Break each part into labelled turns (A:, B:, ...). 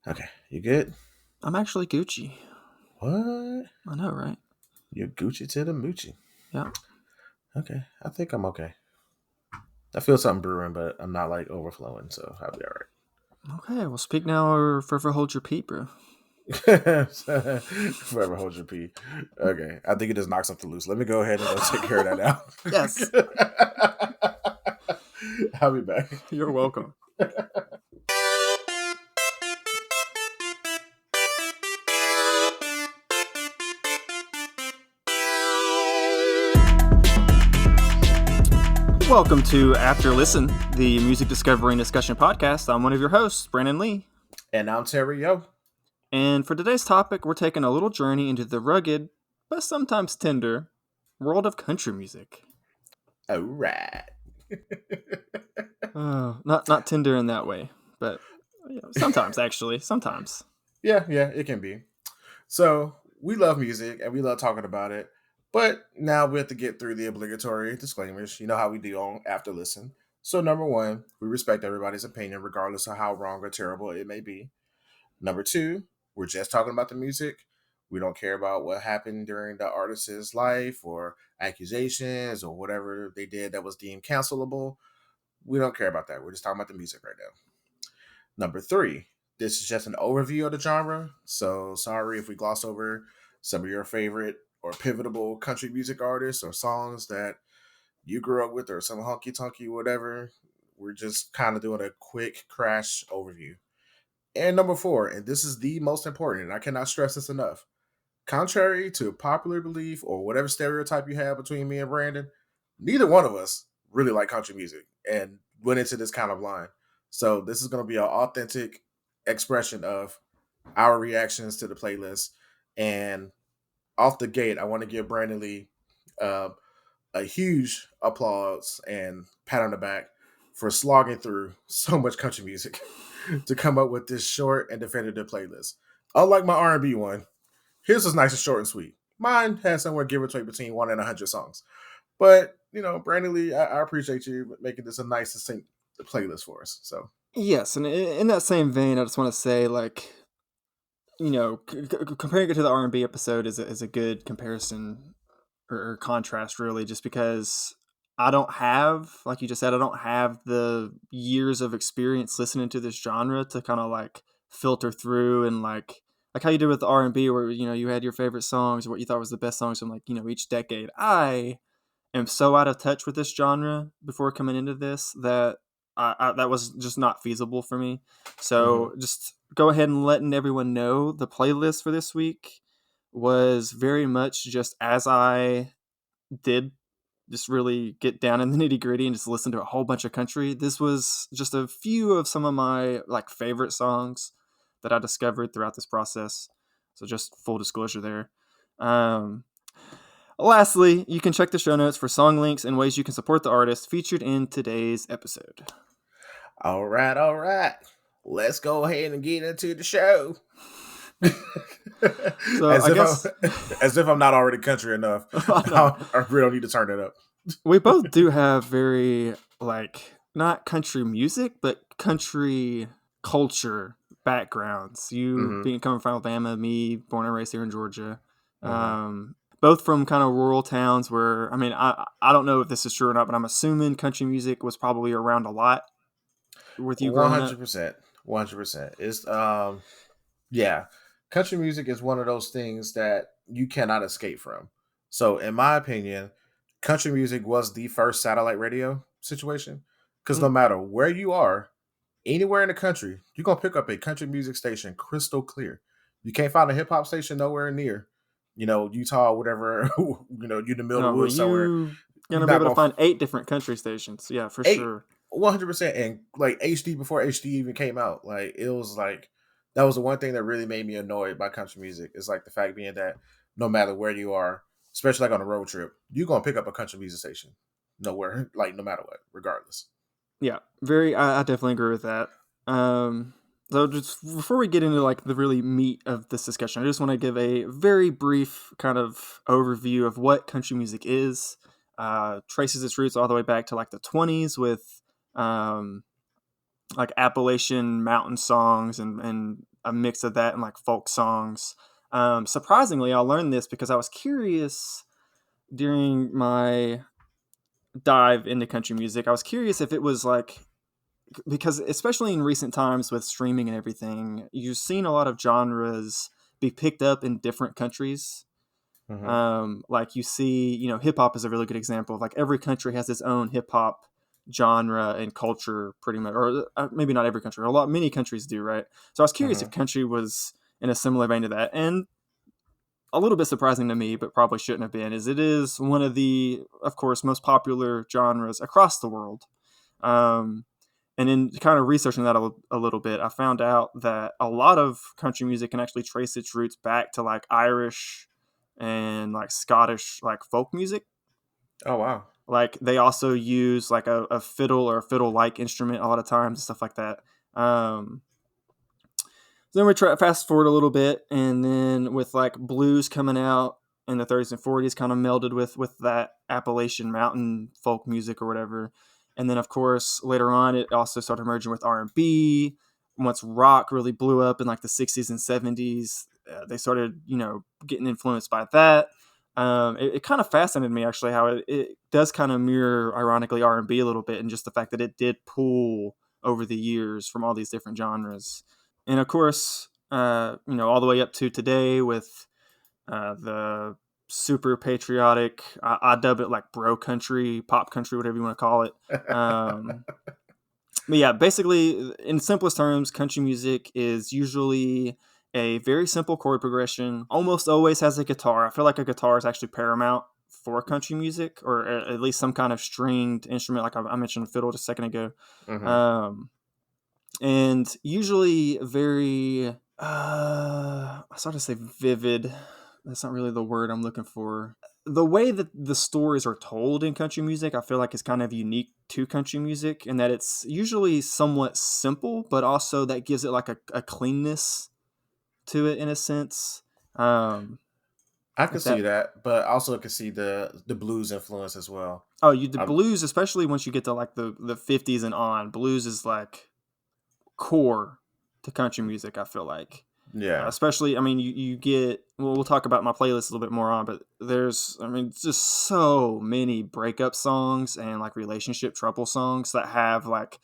A: Okay, you good?
B: I'm actually Gucci.
A: What?
B: I know, right?
A: You're Gucci to the moochie.
B: Yeah.
A: Okay, I think I'm okay. I feel something brewing, but I'm not like overflowing, so I'll be
B: Okay, well, speak now or forever hold your peep, bro.
A: alright. Forever hold your pee. Okay, I think it just knocks something loose. Let me go ahead and go take care of that
B: Yes.
A: now. I'll be back.
B: You're welcome. Welcome to After Listen, the music discovery and discussion podcast. I'm one of your hosts, Brandon Lee.
A: And I'm Terry Yo.
B: And for today's topic, we're taking a little journey into the rugged, but sometimes tender, world of country music.
A: All right.
B: Not tender in that way, but sometimes, actually. Sometimes.
A: Yeah, it can be. So we love music and we love talking about it. But now we have to get through the obligatory disclaimers. You know how we do on After Listen. So number one, we respect everybody's opinion, regardless of how wrong or terrible it may be. Number two, we're just talking about the music. We don't care about what happened during the artist's life or accusations or whatever they did that was deemed cancelable. We don't care about that. We're just talking about the music right now. Number three, this is just an overview of the genre. So sorry if we gloss over some of your favorite or pivotal country music artists or songs that you grew up with or some honky tonky whatever. We're just kind of doing a quick crash overview. And number four, and this is the most important, and I cannot stress this enough. Contrary to popular belief or whatever stereotype you have between me and Brandon, neither one of us really like country music and went into this kind of blind. So this is going to be an authentic expression of our reactions to the playlist. And off the gate, I want to give Brandon Lee uh, a huge applause and pat on the back for slogging through so much country music to come up with this short and definitive playlist. Unlike my R&B one, his was nice and short and sweet. Mine has somewhere give or take between 1 and 100 songs. But, Brandon Lee, I appreciate you making this a nice, succinct playlist for us. So,
B: Yes, and in that same vein, I just want to say, comparing it to the R&B episode is a good comparison or contrast, really, just because I don't have, like you just said, I don't have the years of experience listening to this genre to kind of like filter through and like how you did with the R&B, where you had your favorite songs or what you thought was the best songs from each decade. I am so out of touch with this genre before coming into this that that was just not feasible for me. So just go ahead and letting everyone know the playlist for this week was very much just as I did just really get down in the nitty gritty and just listen to a whole bunch of country. This was just a few of some of my favorite songs that I discovered throughout this process. So just full disclosure there. Lastly, you can check the show notes for song links and ways you can support the artist featured in today's episode.
A: All right. Let's go ahead and get into the show. So as if I'm not already country enough. I really don't need to turn it up.
B: We both do have very not country music, but country culture backgrounds. You being coming from Alabama, me born and raised here in Georgia. Both from kind of rural towns where, I don't know if this is true or not, but I'm assuming country music was probably around a lot with you growing up.
A: 100%. It's country music is one of those things that you cannot escape from. So in my opinion, country music was the first satellite radio situation, because no matter where you are, anywhere in the country, you're going to pick up a country music station crystal clear. You can't find a hip hop station nowhere near, Utah, whatever, you in the middle of the woods somewhere.
B: You're going to be able to find 8 different country stations. Yeah, for sure.
A: 100%. And HD before HD even came out, it was that was the one thing that really made me annoyed by country music. Is the fact being that no matter where you are, especially on a road trip, you're going to pick up a country music station nowhere, no matter what, regardless.
B: Yeah, I definitely agree with that. So just before we get into the really meat of this discussion, I just want to give a very brief kind of overview of what country music is. Traces its roots all the way back to the 20s with Appalachian mountain songs and a mix of that and like folk songs. Surprisingly, I learned this because I was curious during my dive into country music. I was curious if it was like, because especially in recent times with streaming and everything, you've seen a lot of genres be picked up in different countries.
A: Mm-hmm.
B: Like you see, hip hop is a really good example of like every country has its own hip hop genre and culture pretty much, or maybe not every country, many countries do, right? So I was curious if
A: Mm-hmm.
B: country was in a similar vein to that. And a little bit surprising to me, but probably shouldn't have been, is it is one of the, of course, most popular genres across the world. Um, and in kind of researching that a little bit, I found out that a lot of country music can actually trace its roots back to like Irish and like Scottish, like folk music.
A: Oh wow.
B: Like they also use like a fiddle or a fiddle-like instrument a lot of times and stuff like that. Um, then we try fast forward a little bit, and then with like blues coming out in the 30s and 40s, kind of melded with that Appalachian mountain folk music or whatever. And then of course later on, it also started merging with R&B. Once rock really blew up in like the 60s and 70s, they started getting influenced by that. It kind of fascinated me actually how it does kind of mirror, ironically, R&B a little bit, and just the fact that it did pull over the years from all these different genres. And of course, all the way up to today with the super patriotic, I dub it like bro country, pop country, whatever you want to call it. But yeah, basically, in simplest terms, country music is usually a very simple chord progression, almost always has a guitar. I feel like a guitar is actually paramount for country music, or at least some kind of stringed instrument, like I mentioned fiddle just a second ago.
A: Mm-hmm.
B: Um, and usually very I sort of say vivid. That's not really the word I'm looking for. The way that the stories are told in country music, I feel like is kind of unique to country music, in that it's usually somewhat simple, but also that gives it like a cleanness to it in a sense. Um,
A: I can
B: if
A: see
B: that
A: that, but also I can see the blues influence as well.
B: the
A: Um,
B: blues, especially once you get to like the 50s and on, blues is like core to country music, I feel like.
A: yeah.
B: Especially, I mean, you get, well, we'll talk about my playlist a little bit more on, but there's, I mean, just so many breakup songs and like relationship trouble songs that have like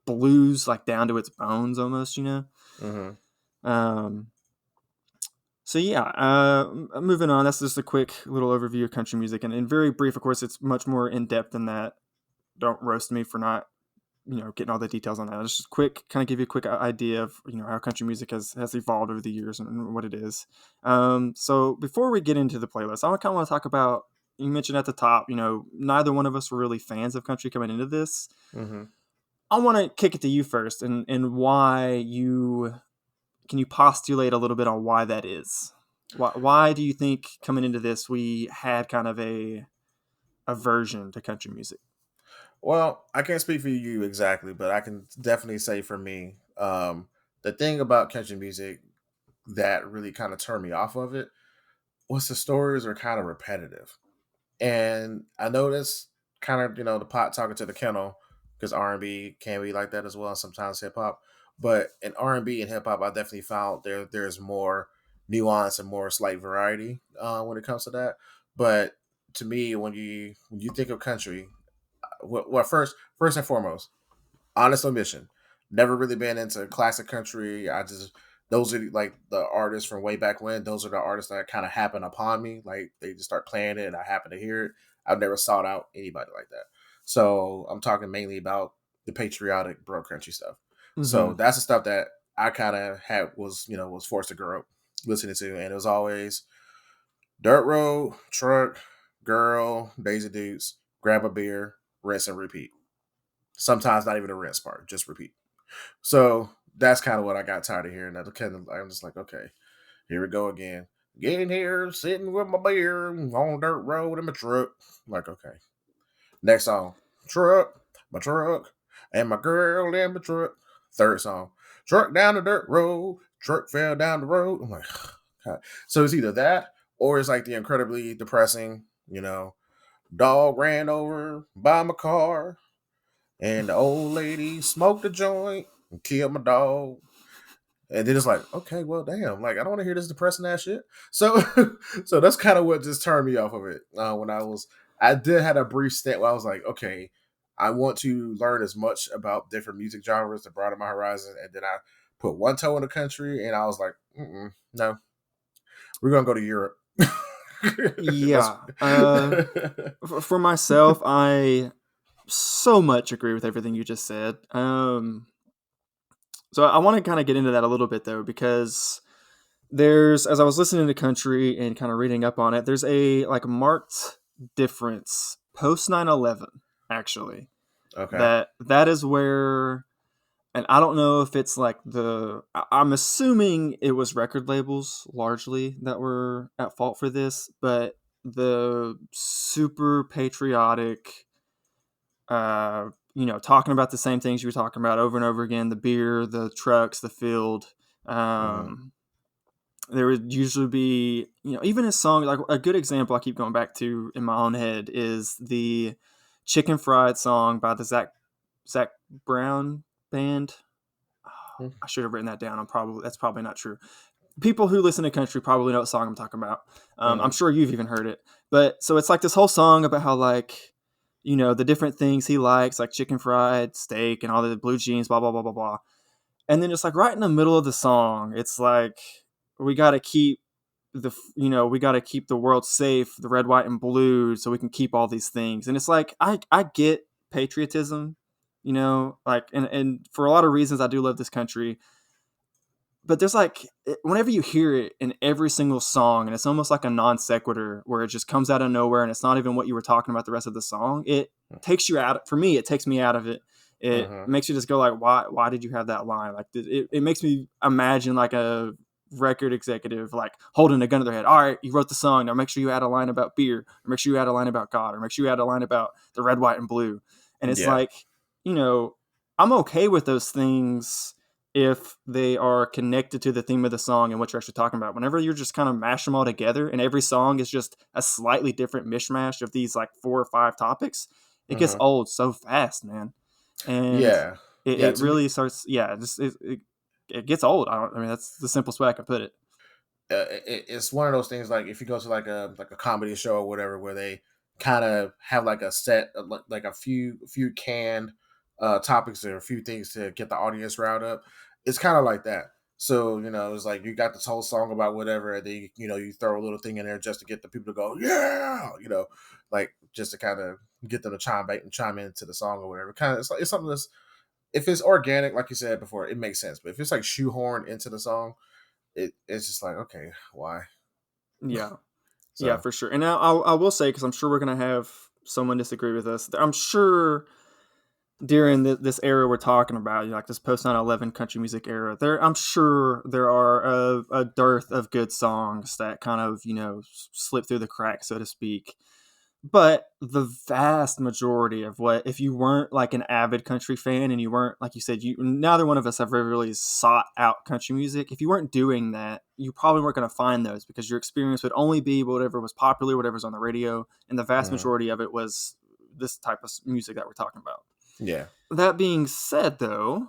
B: blues like down to its bones almost.
A: Mm-hmm.
B: Um, so yeah, moving on, that's just a quick little overview of country music, and very brief, of course, it's much more in depth than that. Don't roast me for not getting all the details on that. Just quick, kind of give you a quick idea of how country music has evolved over the years and what it is. So before we get into the playlist, I kind of want to talk about. You mentioned at the top, neither one of us were really fans of country coming into this.
A: Mm-hmm.
B: I want to kick it to you first, and why you can you postulate a little bit on why that is. Why do you think coming into this we had kind of a aversion to country music?
A: Well, I can't speak for you exactly, but I can definitely say for me, the thing about country music that really kind of turned me off of it was the stories are kind of repetitive. And I know that's kind of, the pot talking to the kennel, because R&B can be like that as well, and sometimes hip hop. But in R&B and hip hop, I definitely found there's more nuance and more slight variety when it comes to that. But to me, when you think of country, well, first and foremost, honest omission. Never really been into classic country. I just those are like the artists from way back when. Those are the artists that kind of happen upon me. Like they just start playing it, and I happen to hear it. I've never sought out anybody like that. So I'm talking mainly about the patriotic bro country stuff.
B: Mm-hmm.
A: So that's the stuff that I kind of had was forced to grow up listening to, and it was always dirt road, truck, girl, Daisy Dukes, grab a beer, rinse and repeat. Sometimes not even a rinse part, just repeat. So that's kind of what I got tired of hearing. I'm just like, okay, here we go again. Getting here, sitting with my beer on dirt road in my truck. I'm like, okay. Next song, truck, my truck, and my girl in my truck. Third song, truck down the dirt road, truck fell down the road. I'm like, God. So it's either that or it's like the incredibly depressing, dog ran over by my car, and the old lady smoked a joint and killed my dog. And then it's like, okay, well, damn, like I don't want to hear this depressing ass shit. So, so that's kind of what just turned me off of it. When I did had a brief stint where I was like, okay, I want to learn as much about different music genres to broaden my horizon. And then I put one toe in the country, and I was like, no, we're gonna go to Europe.
B: Yeah. For myself, I so much agree with everything you just said. So I want to kind of get into that a little bit though, because as I was listening to country and kind of reading up on it, there's a like marked difference post 9/11 actually.
A: Okay.
B: That is where, and I don't know if it's like I'm assuming it was record labels largely that were at fault for this, but the super patriotic, talking about the same things you were talking about over and over again, the beer, the trucks, the field. There would usually be, even a song, like a good example I keep going back to in my own head is the Chicken Fried song by the Zach Brown band. I should have written that down. That's probably not true. People who listen to country probably know what song I'm talking about. I'm sure you've even heard it. But so it's like this whole song about how like, the different things he likes, like chicken fried steak and all the blue jeans, blah, blah, blah, blah, blah. And then just like right in the middle of the song, it's like, we got to keep we got to keep the world safe, the red, white, and blue, so we can keep all these things. And it's like, I get patriotism, like, and for a lot of reasons, I do love this country. But there's like, whenever you hear it in every single song, and it's almost like a non sequitur where it just comes out of nowhere and it's not even what you were talking about the rest of the song, it takes you out. For me, it takes me out of it. It makes you just go like, why did you have that line? Like, it makes me imagine like a record executive like holding a gun to their head. All right, you wrote the song, now make sure you add a line about beer, or make sure you add a line about God, or make sure you add a line about the red, white, and blue. And it's like, I'm okay with those things if they are connected to the theme of the song and what you're actually talking about. Whenever you're just kind of mash them all together and every song is just a slightly different mishmash of these like 4 or 5 topics, it gets old so fast, man. And it really starts, it gets old. I mean, that's the simplest way I can put it.
A: It's one of those things like if you go to like a comedy show or whatever where they kind of have like a set like a few canned topics or a few things to get the audience riled up. It's kind of like that. So it's like you got this whole song about whatever, and then you throw a little thing in there just to get the people to go yeah, like just to kind of get them to chime into the song or whatever. Kind of it's something that's, if it's organic like you said before, it makes sense. But if it's like shoehorned into the song, it's just like, okay, why?
B: Yeah. So. Yeah, for sure. And now I will say, because I'm sure we're going to have someone disagree with us, I'm sure during this era we're talking about, like this post 9/11 country music era, I'm sure there are a dearth of good songs that kind of, slip through the cracks, so to speak. But the vast majority of if you weren't like an avid country fan and you weren't, like you said, neither one of us have really sought out country music. If you weren't doing that, you probably weren't going to find those because your experience would only be whatever was popular, whatever's on the radio. And the vast majority of it was this type of music that we're talking about.
A: Yeah.
B: That being said, though,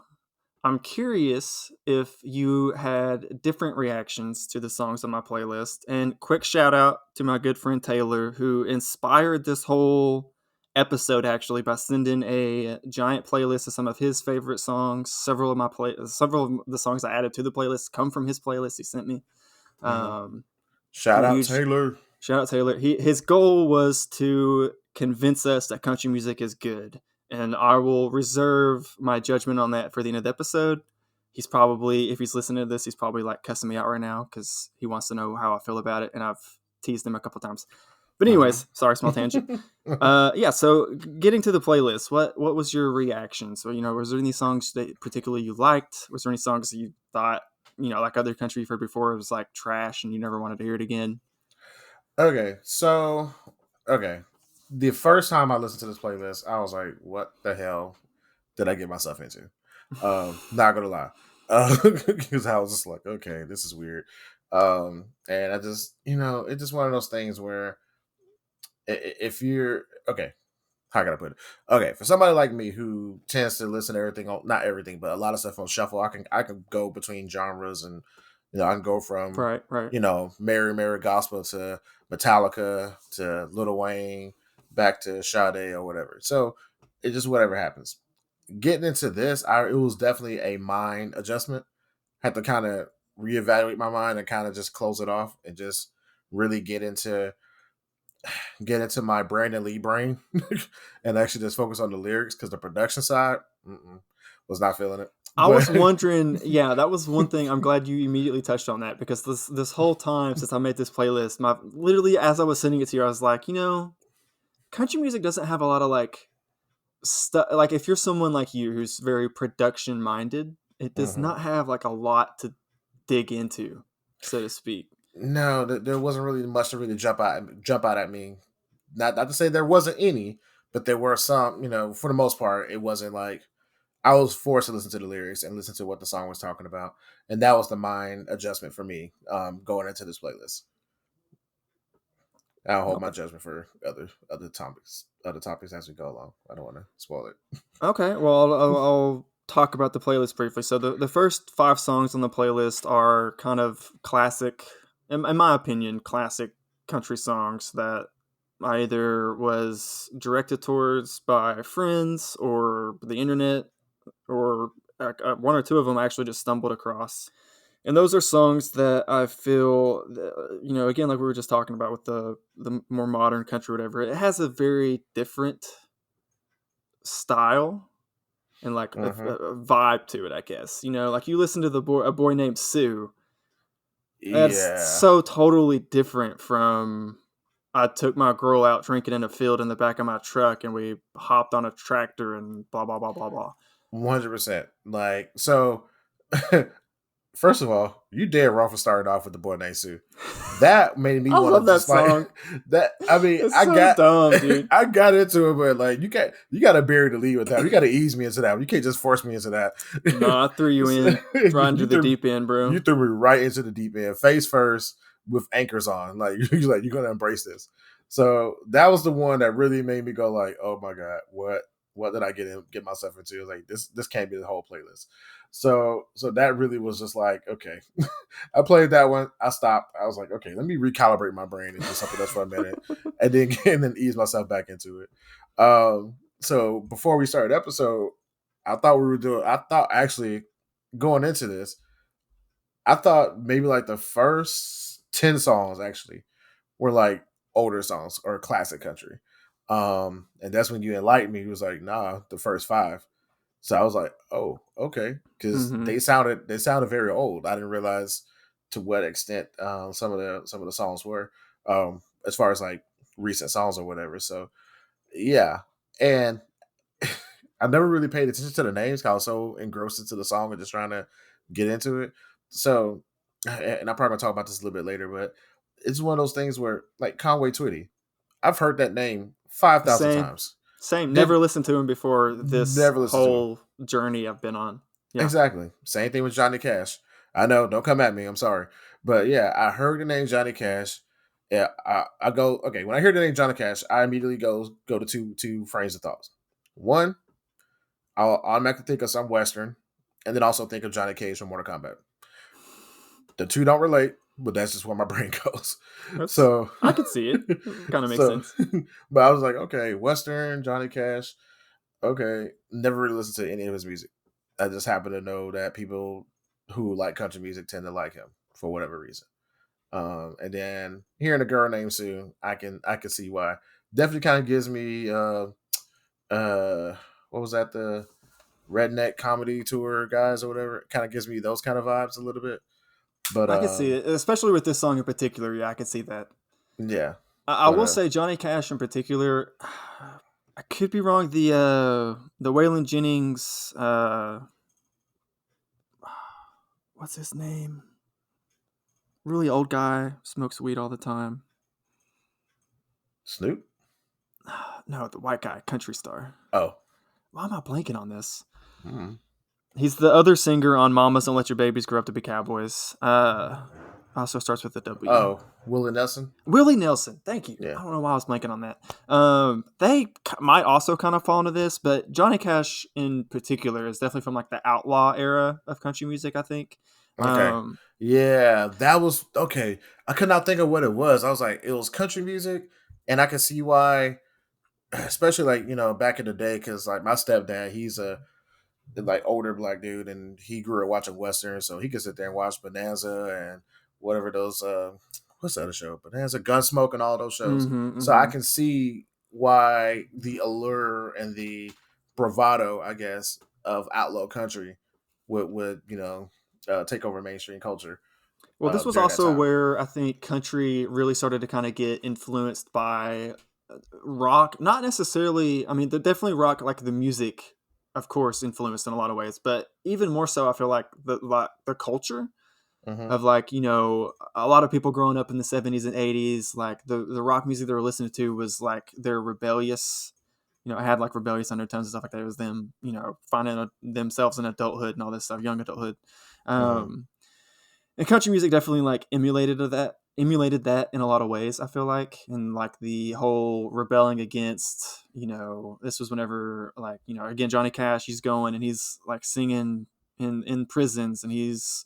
B: I'm curious if you had different reactions to the songs on my playlist. And quick shout out to my good friend Taylor, who inspired this whole episode actually by sending a giant playlist of some of his favorite songs. Several of the songs I added to the playlist come from his playlist he sent me.
A: Shout out Taylor.
B: Shout out Taylor. His goal was to convince us that country music is good. And I will reserve my judgment on that for the end of the episode. He's probably, if he's listening to this, he's probably like cussing me out right now because he wants to know how I feel about it. And I've teased him a couple times. But anyways, sorry, small tangent. So getting to the playlist, what was your reaction? So, was there any songs that particularly you liked? Was there any songs that you thought, like other country you've heard before, it was like trash and you never wanted to hear it again?
A: Okay, so, the first time I listened to this playlist, I was like, what the hell did I get myself into? Not gonna lie. Because I was just like, okay, this is weird. And I just, it's just one of those things where if you're, okay, how can I put it? Okay, for somebody like me who tends to listen to everything on, not everything, but a lot of stuff on shuffle, I can go between genres, and I can go from
B: Right.
A: Mary Mary Gospel to Metallica to Lil Wayne back to Sade or whatever. So it just whatever happens. Getting into this, it was definitely a mind adjustment. Had to kind of reevaluate my mind and kind of just close it off and just really get into my Brandon Lee brain and actually just focus on the lyrics, because the production side was not feeling it.
B: I was wondering, yeah, that was one thing. I'm glad you immediately touched on that, because this whole time since I made this playlist, literally as I was sending it to you, I was like, country music doesn't have a lot of like stuff. Like if you're someone like you who's very production minded, it does not have like a lot to dig into, so to speak.
A: No, there wasn't really much to really jump out at me. Not to say there wasn't any, but there were some. For the most part, it wasn't like I was forced to listen to the lyrics and listen to what the song was talking about, and that was the mind adjustment for me going into this playlist. I'll hold my judgment for other topics as we go along. I don't want to spoil it.
B: Okay, well, I'll talk about the playlist briefly. So the first 5 songs on the playlist are kind of classic, in my opinion, classic country songs that I either was directed towards by friends or the internet, or one or two of them I actually just stumbled across. And those are songs that I feel, again, like we were just talking about with the more modern country, whatever, it has a very different style and like a vibe to it, I guess. Like you listen to A Boy Named Sue. That's so totally different from I took my girl out drinking in a field in the back of my truck and we hopped on a tractor and blah, blah, blah, blah, blah.
A: 100%. Like, so first of all, you dead wrong for starting off with The Boy Named Sue. That made me
B: I love that song.
A: That, I mean,
B: it's so dumb, dude.
A: I got into it, but like you got to bury the lead with that. You got to ease me into that. You can't just force me into that.
B: No, I threw you in right into the deep end, bro.
A: You threw me right into the deep end, face first with anchors on. Like you're gonna embrace this. So that was the one that really made me go like, oh my god, what did I get myself into? I was like, this can't be the whole playlist. So that really was just like, okay. I played that one. I stopped. I was like, okay, let me recalibrate my brain and do something else for a minute, and then ease myself back into it. So before we started the episode, I thought actually going into this, I thought maybe like the first 10 songs actually were like older songs or classic country. And that's when you enlightened me. He was like, nah, the first 5. So I was like, oh, okay. Because they sounded very old. I didn't realize to what extent some of the songs were, as far as like recent songs or whatever. So yeah. And I never really paid attention to the names because I was so engrossed into the song and just trying to get into it. So, and I'm probably gonna talk about this a little bit later, but it's one of those things where like Conway Twitty, I've heard that name 5,000 times.
B: Same. Never listened to him before this whole journey I've been on.
A: Yeah. Exactly. Same thing with Johnny Cash. I know. Don't come at me. I'm sorry. But yeah, I heard the name Johnny Cash. Yeah, I go, okay, when I hear the name Johnny Cash, I immediately go to two frames of thoughts. One, I'll automatically think of some Western, and then also think of Johnny Cage from Mortal Kombat. The two don't relate, but that's just where my brain goes. So
B: I could see it. Kind of makes sense.
A: But I was like, okay, Western, Johnny Cash. Okay, never really listened to any of his music. I just happen to know that people who like country music tend to like him for whatever reason. And then hearing a girl named Sue, I can see why. Definitely kind of gives me what was that, the Redneck comedy tour guys or whatever? It kind of gives me those kind of vibes a little bit. But
B: I can see it, especially with this song in particular. Yeah, I can see that.
A: Yeah,
B: I will say Johnny Cash in particular. I could be wrong. The Waylon Jennings. What's his name? Really old guy, smokes weed all the time.
A: Snoop?
B: No, the white guy, country star.
A: Oh.
B: Why am I blanking on this? He's the other singer on Mamas Don't Let Your Babies Grow Up to Be Cowboys. Also starts with a W.
A: Oh, Willie Nelson.
B: Willie Nelson. Thank you.
A: Yeah.
B: I don't know why I was blanking on that. They might also kind of fall into this, but Johnny Cash in particular is definitely from like the outlaw era of country music, I think.
A: Okay. Yeah, that was okay. I could not think of what it was. I was like, it was country music, and I could see why, especially like back in the day, because like my stepdad, he's a like older black dude, and he grew up watching westerns, so he could sit there and watch Bonanza and whatever those what's the other show, Bonanza, Gunsmoke, and all those shows. So I can see why the allure and the bravado, I guess, of outlaw country would take over mainstream culture
B: Well, this was
A: during that
B: also
A: time.
B: where I think country really started to kind of get influenced by rock. Not necessarily, I mean, they're definitely rock, like the music, of course, influenced in a lot of ways, but even more so, I feel like the culture
A: Mm-hmm.
B: of like, a lot of people growing up in the 70s and 80s, like the rock music they were listening to was like their rebellious, it had like rebellious undertones and stuff like that. It was them, finding themselves in adulthood and all this stuff, young adulthood.
A: Mm-hmm.
B: And country music definitely like emulated that in a lot of ways, I feel like. And like the whole rebelling against, this was whenever like, again, Johnny Cash, he's going and he's like singing in prisons, and he's,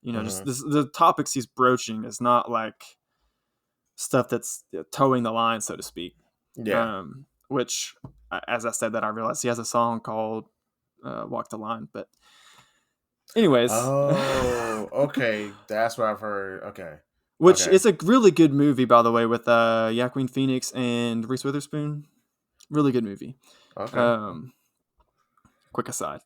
B: just
A: Mm-hmm.
B: the topics he's broaching is not like stuff that's towing the line, so to speak.
A: Yeah.
B: Which, as I said that, I realized he has a song called Walk the Line. But anyways,
A: Oh, okay. That's what I've heard. Okay.
B: which
A: Okay.
B: is a really good movie, by the way, with Joaquin Phoenix and Reese Witherspoon. Really good movie.
A: Okay.
B: Um, quick aside.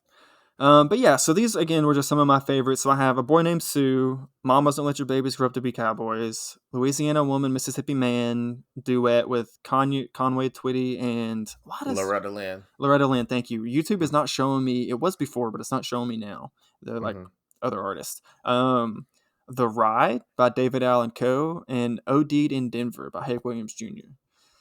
B: But yeah, so these again were just some of my favorites. So I have A Boy Named Sue, Mamas Don't Let Your Babies Grow Up to Be Cowboys, Louisiana Woman, Mississippi Man duet with Conway, Twitty, and
A: Loretta Lynn.
B: Loretta Lynn. Thank you. YouTube is not showing me. It was before, but it's not showing me now. They're like
A: Mm-hmm.
B: other artists. The Ride by David Allan Coe, and OD'd in Denver by Hank Williams Jr.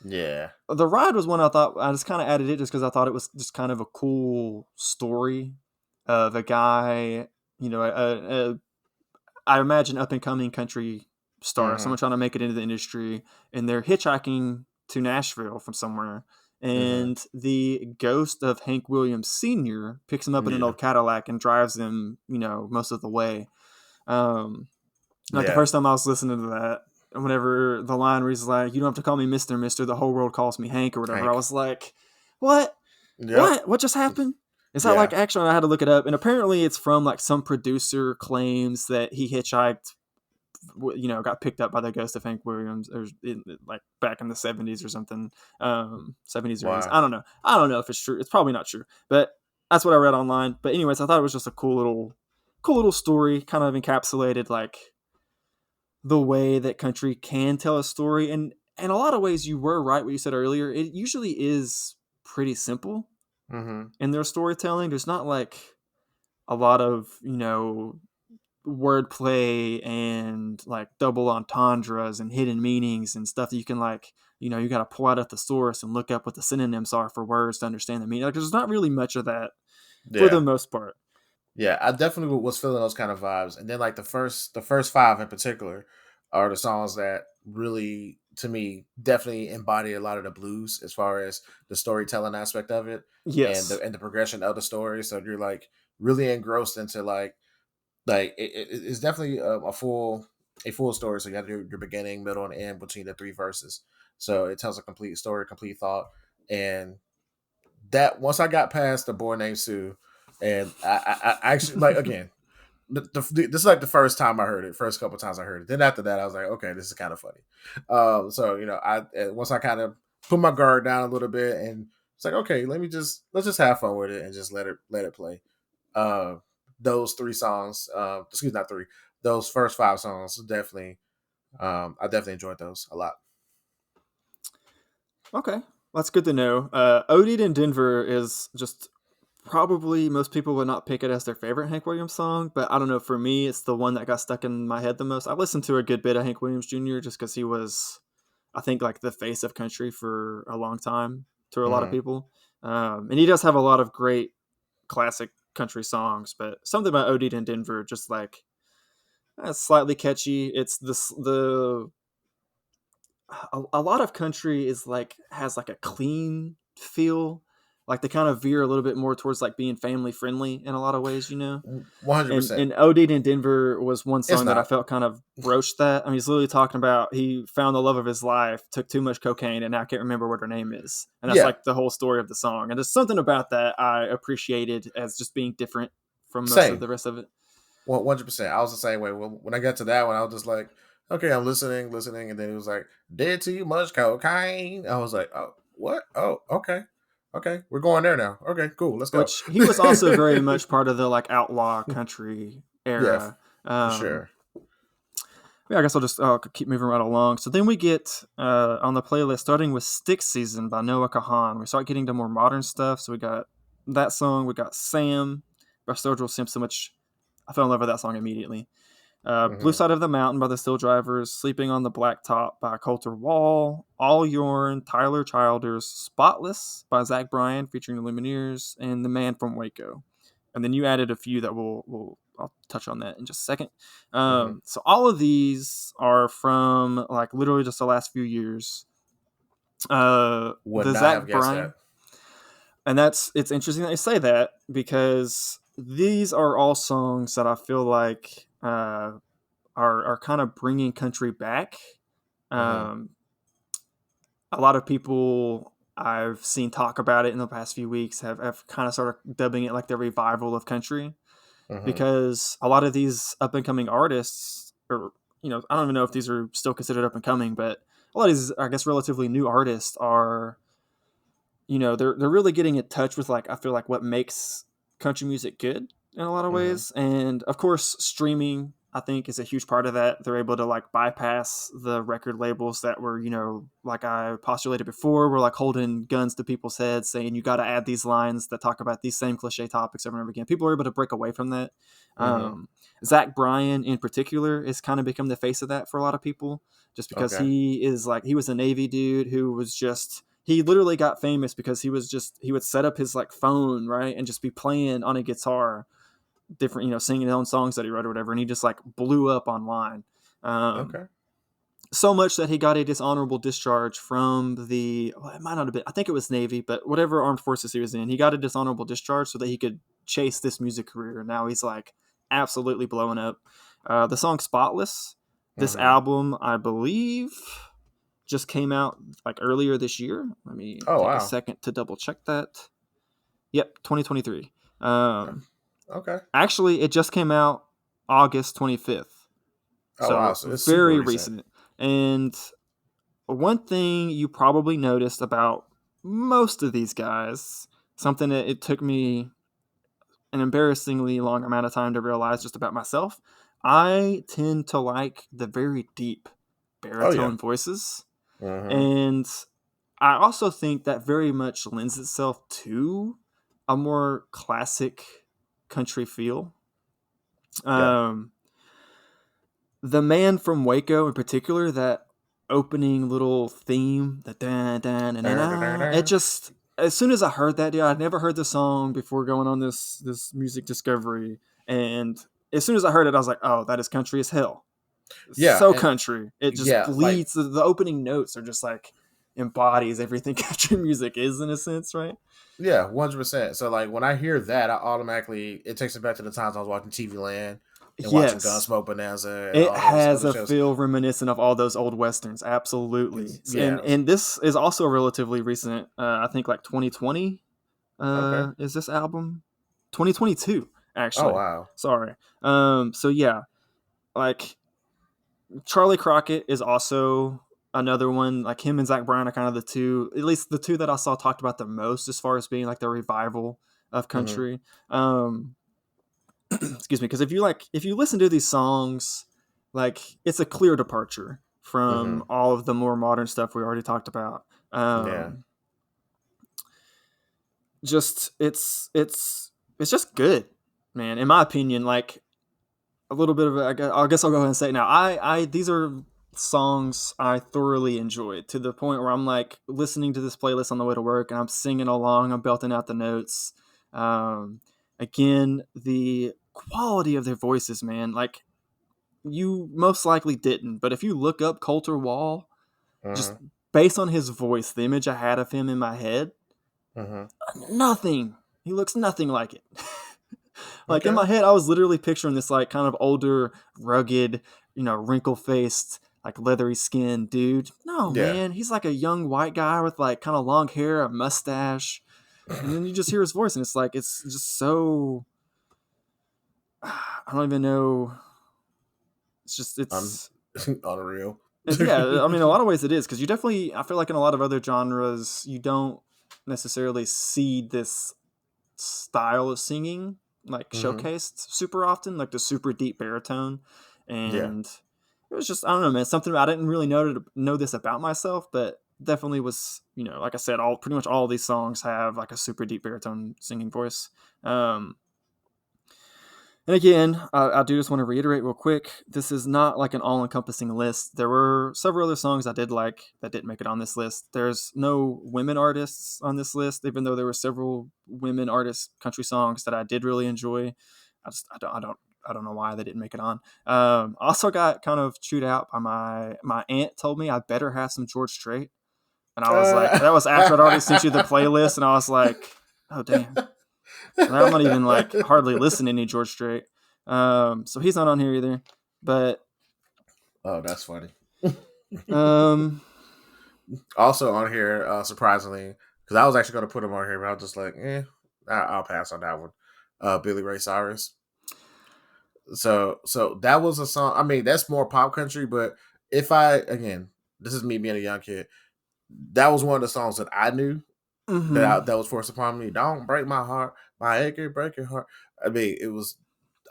A: Yeah.
B: The Ride was one I thought I just kind of added it just because I thought it was just kind of a cool story of a guy, I imagine up and coming country star,
A: Mm-hmm.
B: someone trying to make it into the industry, and they're hitchhiking to Nashville from somewhere,
A: Mm-hmm.
B: and the ghost of Hank Williams Sr. picks him up in an
A: Yeah.
B: old Cadillac and drives them, most of the way. Like the
A: Yeah.
B: first time I was listening to that, whenever the line where he's like, "You don't have to call me Mister, Mister. The whole world calls me Hank," or whatever, I
A: Hank.
B: was like, "What?
A: Yep.
B: What just happened?" Is that
A: Yeah.
B: like actually? I had to look it up, and apparently it's from like some producer claims that he hitchhiked, got picked up by the ghost of Hank Williams, or like back in the 70s or something, 70s or 80s.
A: Wow.
B: I don't know if it's true. It's probably not true, but that's what I read online. But anyways, I thought it was just a cool little story, kind of encapsulated like the way that country can tell a story, and in a lot of ways, you were right what you said earlier. It usually is pretty simple
A: Mm-hmm.
B: in their storytelling. There's not like a lot of wordplay and like double entendres and hidden meanings and stuff that you can like you got to pull out at the source and look up what the synonyms are for words to understand the meaning. Like there's not really much of that for the
A: Yeah.
B: most part.
A: Yeah. I definitely was feeling those kind of vibes. And then like the first five in particular are the songs that really to me definitely embody a lot of the blues as far as the storytelling aspect of it and
B: Yes.
A: the progression of the story. So you're like really engrossed into like it's definitely a full story. So you got your beginning, middle, and end between the three verses. So it tells a complete story, complete thought, and that once I got past the boy named Sue, and I actually like again. This is like the first time I heard it. First couple times I heard it. Then after that, I was like, okay, this is kind of funny. So I once I kind of put my guard down a little bit, and it's like, okay, let's just have fun with it and just let it play. Uh, those three songs, excuse me, not three, those first five songs, definitely, I definitely enjoyed those a lot.
B: Okay, that's good to know. Oded in Denver is just probably most people would not pick it as their favorite Hank Williams song, but I don't know. For me, it's the one that got stuck in my head the most. I listened to a good bit of Hank Williams Jr. just because he was, I think, like the face of country for a long time to a lot of
A: Mm-hmm.
B: people. And he does have a lot of great classic country songs, but something about Oded in Denver just like slightly catchy. It's the a lot of country is like has like a clean feel. Like they kind of veer a little bit more towards like being family friendly in a lot of ways, you know.
A: 100%.
B: And OD'd in Denver was one
A: It's
B: song that I
A: not.
B: felt kind of broached that. I mean, he's literally talking about he found the love of his life, took too much cocaine, and now I can't remember what her name is. And that's
A: Yeah,
B: like the whole story of the song. And there's something about that I appreciated as just being different from most of
A: same.
B: the rest of it.
A: 100%. I was the same way. When I got to that one, I was just like, okay, I'm listening, and then it was like, did too much cocaine. I was like, oh, what? Oh, okay, we're going there now. Okay, cool, let's go.
B: Which he was also very much part of the like outlaw country
A: Yeah,
B: era.
A: for sure.
B: Yeah, I guess I'll keep moving right along. So then we get on the playlist, starting with Stick Season by Noah Kahan. We start getting to more modern stuff. So we got that song. We got Sam by Sturgill Simpson, which I fell in love with that song immediately. Blue
A: Hmm.
B: Side of the Mountain by the Steeldrivers, Sleeping on the Blacktop by Colter Wall, All Yourn, Tyler Childers, Spotless by Bryan featuring the Lumineers, and The Man from Waco. And then you added a few that I'll touch on that in just a second.
A: Hmm.
B: So all of these are from like literally just the last few years.
A: Would
B: The
A: not have guessed that.
B: Bryan, and it's interesting that you say that because these are all songs that I feel like are kind of bringing country back.
A: Hmm.
B: Um, a lot of people I've seen talk about it in the past few weeks have kind of started dubbing it like the revival of country
A: Hmm.
B: because a lot of these up and coming artists, or I don't even know if these are still considered up and coming, but a lot of these, I guess, relatively new artists are, they're really getting in touch with like I feel like what makes country music good in a lot of
A: Hmm.
B: ways, and of course, streaming I think is a huge part of that. They're able to like bypass the record labels that were, like I postulated before, were like holding guns to people's heads, saying you got to add these lines that talk about these same cliche topics over and over again. People are able to break away from that.
A: Hmm.
B: Um, Bryan in particular is kind of become the face of that for a lot of people, just because
A: Okay.
B: he was a Navy dude who was just he literally got famous because he would set up his like phone, right, and just be playing on a guitar different, singing his own songs that he wrote or whatever, and he just like blew up online. Um,
A: Okay.
B: so much that he got a dishonorable discharge from it might not have been, I think it was Navy, but whatever armed forces he was in, he got a dishonorable discharge so that he could chase this music career. And now he's like absolutely blowing up. The song Spotless, this
A: Hmm.
B: album, I believe, just came out like earlier this year. Let me
A: Oh
B: take a
A: wow.
B: second to double check that. Yep, 2023. Um,
A: Okay.
B: Actually, it just came out August 25th.
A: Oh wow.
B: So
A: So it's super
B: very
A: recent.
B: recent. And one thing you probably noticed about most of these guys, something that it took me an embarrassingly long amount of time to realize just about myself, I tend to like the very deep
A: Oh yeah.
B: baritone voices.
A: Hmm.
B: And I also think that very much lends itself to a more classic country feel.
A: Yeah.
B: Um, the Man from Waco in particular, that opening little theme, the da da da da, it just, as soon as I heard that, dude, I'd never heard the song before going on this music discovery, and as soon as I heard it, I was like, oh, that is country as hell.
A: Yeah.
B: So
A: And
B: country. It just
A: yeah, like
B: bleeds. The opening notes are just like embodies everything country music is in a sense, right?
A: yeah, 100%. So like when I hear that, I automatically it takes me back to the times I was watching TV Land and watching
B: Yes.
A: Gunsmoke Bonanza and
B: It
A: all those
B: has
A: other
B: a
A: shows.
B: feel reminiscent of all those old westerns, absolutely. And
A: Yeah.
B: this is also relatively recent. I think like 2020
A: Okay.
B: is this album? 2022
A: Oh
B: actually.
A: wow.
B: Sorry. So yeah, like Charley Crockett is also another one. Like him and Bryan are kind of the two, at least the two that I saw talked about the most as far as being like the revival of
A: Hmm.
B: country. Um, excuse me, because if you listen to these songs, like it's a clear departure from
A: Hmm.
B: all of the more modern stuff we already talked about.
A: Yeah.
B: Um, just it's just good, man. In my opinion, like a little bit of I guess I'll go ahead and say it now. I these are songs I thoroughly enjoyed to the point where I'm like listening to this playlist on the way to work and I'm singing along, I'm belting out the notes. Um, Again, the quality of their voices, man. Like you most likely didn't, but if you look up Colter Wall, just
A: Uh-huh.
B: based on his voice, the image I had of him in my head,
A: Uh-huh.
B: nothing. He looks nothing like it. Like in
A: Okay.
B: my head, I was literally picturing this like kind of older, rugged, wrinkle faced, like leathery skinned dude. No,
A: Yeah.
B: man, he's like a young white guy with like kind of long hair, a mustache, and then you just hear his voice, and it's like it's just so. I don't even know. It's just
A: I'm
B: it's
A: unreal.
B: yeah. I mean, a lot of ways it is because you definitely. I feel like in a lot of other genres, you don't necessarily see this style of singing like
A: Hmm.
B: showcased super often, like the super deep baritone.
A: Yeah.
B: And it was just I don't know, man, something I didn't really know this about myself, but definitely was, like I said, all pretty much all these songs have like a super deep baritone singing voice. And again, I do just want to reiterate real quick, this is not like an all-encompassing list. There were several other songs I did like that didn't make it on this list. There's no women artists on this list, even though there were several women artist country songs that I did really enjoy. I don't know why they didn't make it on. I also got kind of chewed out by my aunt told me I better have some George Strait, and I was like, that was after I'd already sent you the playlist, and I was like, oh damn. I'm not even like hardly listening to any George Strait. So he's not on here either. But
A: Oh, that's funny.
B: um,
A: Also on here, surprisingly, because I was actually going to put him on here, but I was just like, I'll pass on that one. Billy Ray Cyrus. So that was a song. I mean, that's more pop country, but if this is me being a young kid. That was one of the songs that I knew
B: mm-hmm.
A: that was forced upon me. Don't break my heart, my acre, break your heart. I mean, it was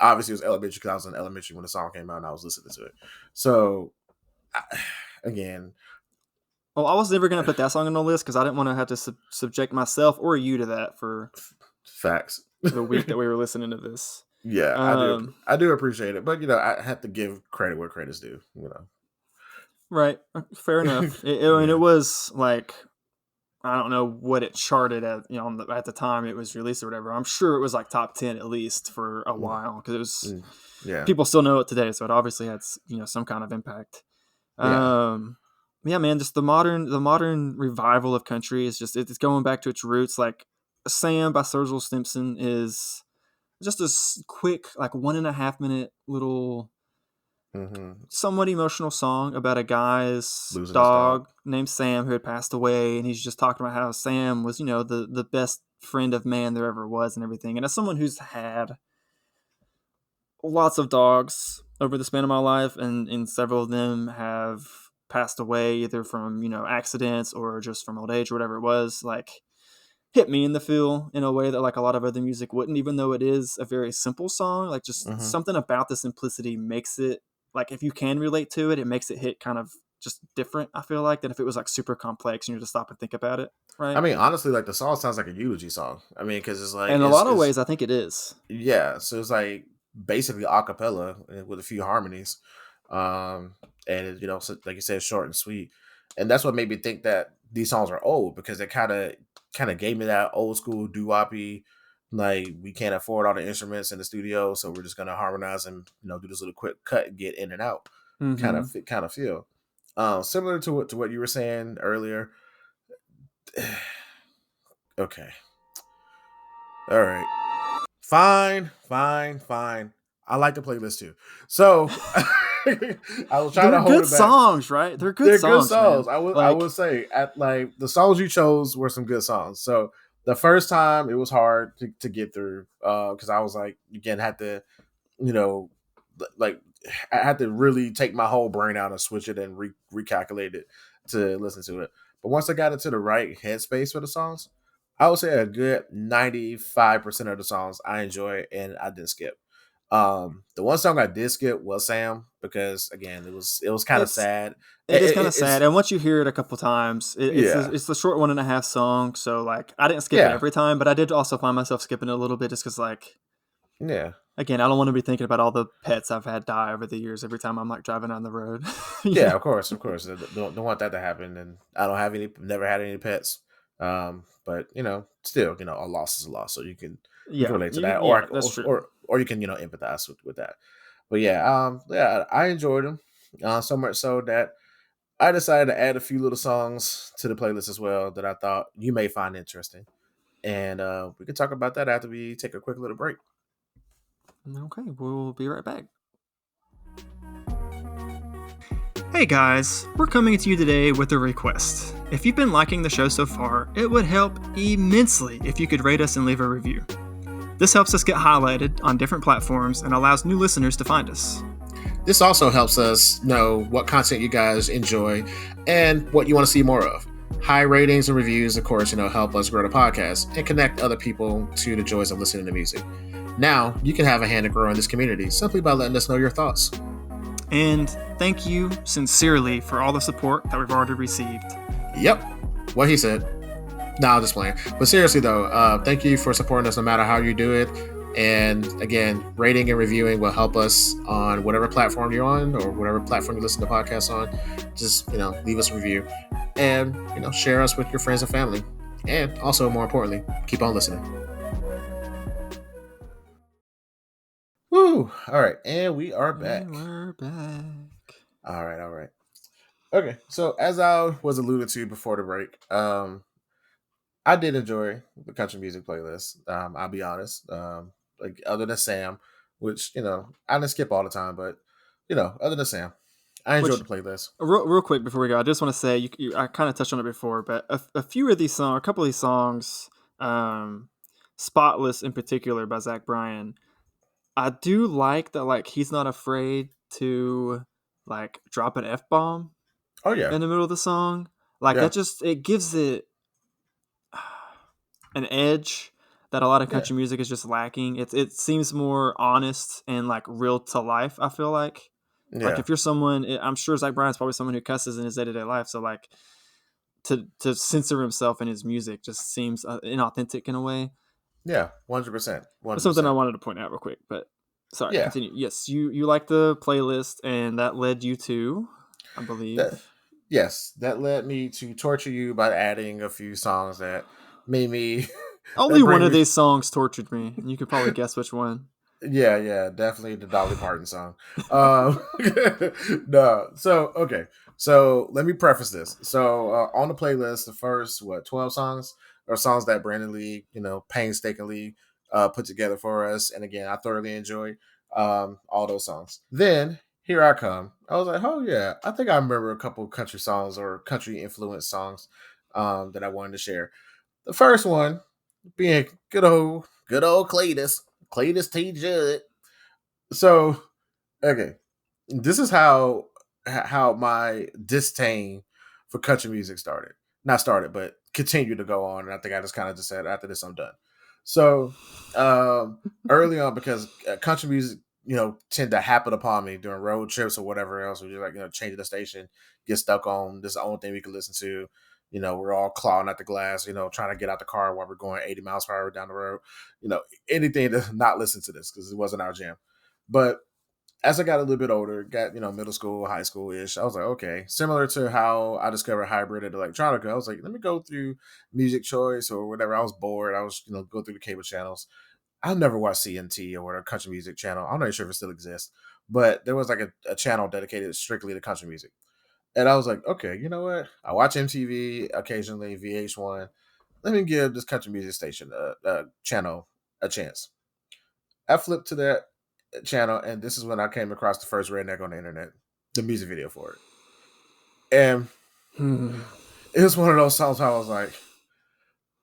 A: obviously it was elementary because I was in elementary when the song came out and I was listening to it. So again,
B: Well, I was never gonna put that song on the list because I didn't want to have to subject myself or you to that for
A: facts.
B: the week that we were listening to this.
A: Yeah,
B: Um,
A: I do appreciate it, but I have to give credit where credit's due.
B: right, fair enough. I mean,
A: Yeah.
B: it was like I don't know what it charted at, at the time it was released or whatever. I'm sure it was like top 10 at least for a
A: Mm,
B: while because it was
A: yeah,
B: people still know it today, so it obviously had some kind of impact.
A: yeah.
B: Yeah, man, just the modern revival of country is just it's going back to its roots. Like Sam by Sturgill Simpson is just a quick like 1.5 minute little
A: Mm-hmm.
B: somewhat emotional song about a guy's
A: Losing his dog.
B: dog named Sam who had passed away, and he's just talking about how Sam was, the best friend of man there ever was and everything. And as someone who's had lots of dogs over the span of my life, and several of them have passed away either from, accidents or just from old age or whatever it was, like hit me in the feel in a way that like a lot of other music wouldn't, even though it is a very simple song. Like just
A: Mm-hmm.
B: something about the simplicity makes it like if you can relate to it, it makes it hit kind of just different. I feel like than if it was like super complex and you just stop and think about it,
A: I
B: right?
A: mean, honestly, like the song sounds like a eulogy song. I mean, because it's like
B: And in a lot of ways, I think it is.
A: yeah, so it's like basically a cappella with a few harmonies, um, and so, like you said, short and sweet, and that's what made me think that these songs are old because it kind of gave me that old school doo woppy, like we can't afford all the instruments in the studio, so we're just gonna harmonize and do this little quick cut and get in and out,
B: Mm-hmm.
A: kind of feel, similar to what you were saying earlier. Okay, all right. Fine, fine, fine. I like the playlist too. So I was trying
B: They're
A: to hold
B: good
A: it back.
B: songs, right? They're good
A: They're good
B: songs, man.
A: songs. I would
B: Like,
A: say at like the songs you chose were some good songs. So the first time it was hard to get through because I was like again had to you know like I had to really take my whole brain out and switch it and recalculate it to listen to it. But once I got into the right headspace for the songs, I would say a good 95% of the songs I enjoy and I didn't skip. The one song I did skip was Sam because again it was kind of
B: it's
A: sad.
B: it is kind of sad,
A: It's
B: and once you hear it a couple times,
A: yeah,
B: it's the short 1.5 song. So like, I didn't skip it
A: yeah,
B: every time, but I did also find myself skipping it a little bit just because like,
A: yeah,
B: again, I don't want to be thinking about all the pets I've had die over the years every time I'm like driving down the road. you
A: yeah.
B: know?
A: Of course. Don't want that to happen, and I don't have any, never had any pets. But still, a loss is a loss, so you can
B: Yeah,
A: relate to that,
B: yeah, that's true.
A: or you can empathize with that. But yeah, I enjoyed them. So much so that I decided to add a few little songs to the playlist as well that I thought you may find interesting. And we can talk about that after we take a quick little break.
B: Okay, we'll be right back. Hey guys, we're coming to you today with a request. If you've been liking the show so far, it would help immensely if you could rate us and leave a review. This helps us get highlighted on different platforms and allows new listeners to find us.
A: This also helps us know what content you guys enjoy and what you want to see more of. High ratings and reviews, of course, help us grow the podcast and connect other people to the joys of listening to music. Now, you can have a hand in growing this community simply by letting us know your thoughts.
B: And thank you sincerely for all the support that we've already received.
A: Yep, what he said. No, I'm just playing. But seriously, though, thank you for supporting us no matter how you do it. And again, rating and reviewing will help us on whatever platform you're on or whatever platform you listen to podcasts on. Just, leave us a review and, share us with your friends and family. And also, more importantly, keep on listening. Woo! All right. And we are back. All right. Okay. So as I was alluded to before the break, I did enjoy the country music playlist. I'll be honest. Like other than Sam, which I didn't skip all the time, but other than Sam, I enjoyed the playlist.
B: Real quick before we go, I just want to say I kind of touched on it before, but a few of these songs, a couple of these songs, "Spotless" in particular by Zach Bryan, I do like that. Like he's not afraid to like drop an F-bomb.
A: Oh yeah,
B: in the middle of the song, like that just it gives it an edge that a lot of country music is just lacking. It seems more honest and like real to life. I feel like if you're someone, I'm sure Zach Bryan's probably someone who cusses in his day-to-day life. So like to censor himself in his music just seems inauthentic in a way.
A: Yeah, 100%.
B: That's something I wanted to point out real quick. But sorry, continue. Yes, you like the playlist, and that led you to, I believe.
A: That led me to torture you by adding a few songs that made me.
B: Only one of these songs tortured me, and you could probably guess which one.
A: Yeah, definitely the Dolly Parton song. No, so let me preface this. So on the playlist, the first 12 songs are songs that Brandon Lee, painstakingly put together for us, and again, I thoroughly enjoy all those songs. Then here I come. I was like, oh yeah, I think I remember a couple country songs or country influenced songs that I wanted to share. The first one being good old Cledus T. Judd. So, okay, this is how my disdain for country music started. Not started, but continued to go on. And I think I just kind of just said, after this, I'm done. So, early on, because country music, tend to happen upon me during road trips or whatever else, or you're like, changing the station, get stuck on, this is the only thing we can listen to. We're all clawing at the glass, trying to get out the car while we're going 80 miles per hour down the road. Anything to not listen to this because it wasn't our jam. But as I got a little bit older, got, middle school, high school-ish, I was like, okay, similar to how I discovered hybrid at electronica, I was like, let me go through Music Choice or whatever. I was bored. I was, go through the cable channels. I'll never watch CNT or whatever country music channel. I'm not sure if it still exists, but there was like a channel dedicated strictly to country music. And I was like, okay, you know what? I watch MTV occasionally, VH1. Let me give this country music station channel a chance. I flipped to that channel, and this is when I came across the first Redneck on the internet, the music video for it. And it was one of those songs where I was like,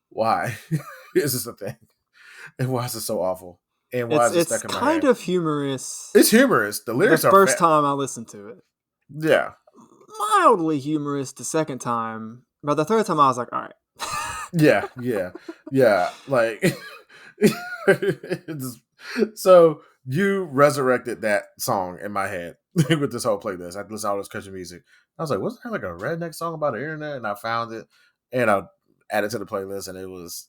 A: why is this a thing? And why is it so awful? And why is it stuck in my head?
B: It's kind of humorous.
A: It's humorous. The lyrics
B: the first time I listened to it.
A: Yeah.
B: Mildly humorous the second time, but the third time I was like, all right.
A: Yeah. Like, so you resurrected that song in my head with this whole playlist. I listened to all this country music. I was like, wasn't there like a Redneck song about the internet? And I found it and I added it to the playlist, and it was,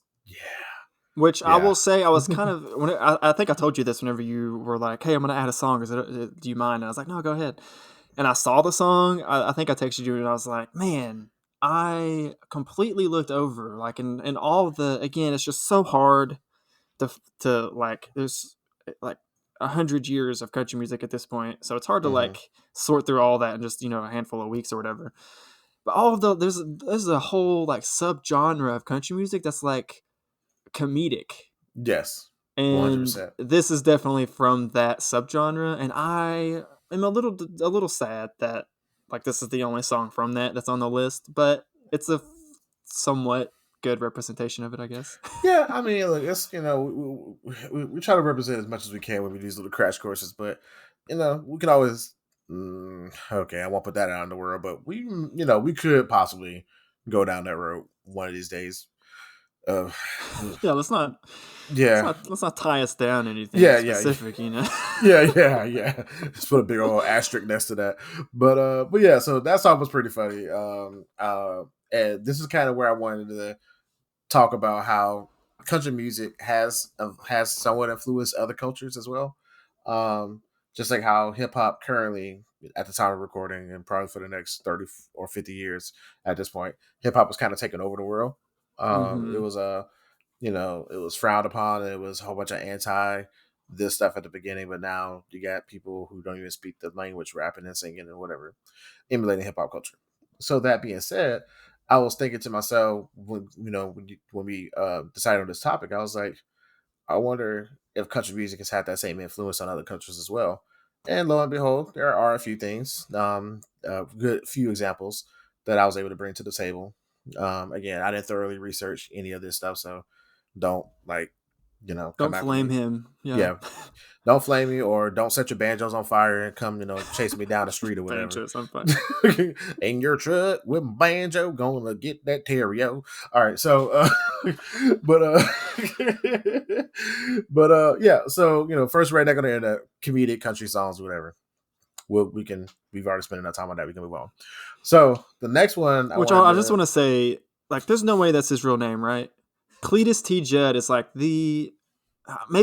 B: Which I will say, I was kind of, I think I told you this whenever you were like, hey, I'm going to add a song. Do you mind? And I was like, no, go ahead. And I saw the song. I think I texted you, and I was like, man, I completely looked over. Like, in all of the, again, it's just so hard to like, there's like 100 years of country music at this point, so it's hard to
A: Mm-hmm.
B: like sort through all that in just a handful of weeks or whatever. But all of there's a whole like subgenre of country music that's like comedic,
A: Yes, 100.
B: and
A: percent
B: this is definitely from that subgenre. And I am a little sad that like this is the only song from that's on the list, but it's a somewhat good representation of it, I guess.
A: Yeah, I mean, look, it's we try to represent as much as we can with these little crash courses, but we can always okay, I won't put that out in the world, but we could possibly go down that road one of these days. Uh,
B: Yeah,
A: yeah,
B: let's not tie us down to anything
A: yeah, yeah,
B: specific,
A: yeah. Just put a big old asterisk next to that. But yeah, so that song was pretty funny. And this is kind of where I wanted to talk about how country music has somewhat influenced other cultures as well. Um, just like how hip hop currently, at the time of recording, and probably for the next 30 or 50 years at this point, hip hop was kind of taking over the world. It
B: Hmm.
A: was it was frowned upon. It was a whole bunch of anti this stuff at the beginning, but now you got people who don't even speak the language rapping and singing and whatever, emulating hip hop culture. So that being said, I was thinking to myself when we decided on this topic, I was like, I wonder if country music has had that same influence on other countries as well. And lo and behold, there are a few things, good few examples that I was able to bring to the table. Again, I didn't thoroughly research any of this stuff, so don't come
B: Don't
A: after
B: flame
A: me.
B: him. Yeah.
A: Yeah, don't flame me or don't set your banjos on fire and come, chase me down the street or whatever.
B: Banjo, some fun.
A: In your truck with my banjo, gonna get that terrio. All right, so, but yeah. So first redneck on the internet, comedic country songs, whatever. We've already spent enough time on that. We can move on. So the next one I
B: Which
A: wanted
B: I just
A: to.
B: want to say, like, there's no way that's his real name, right? Cledus T. Judd is like maybe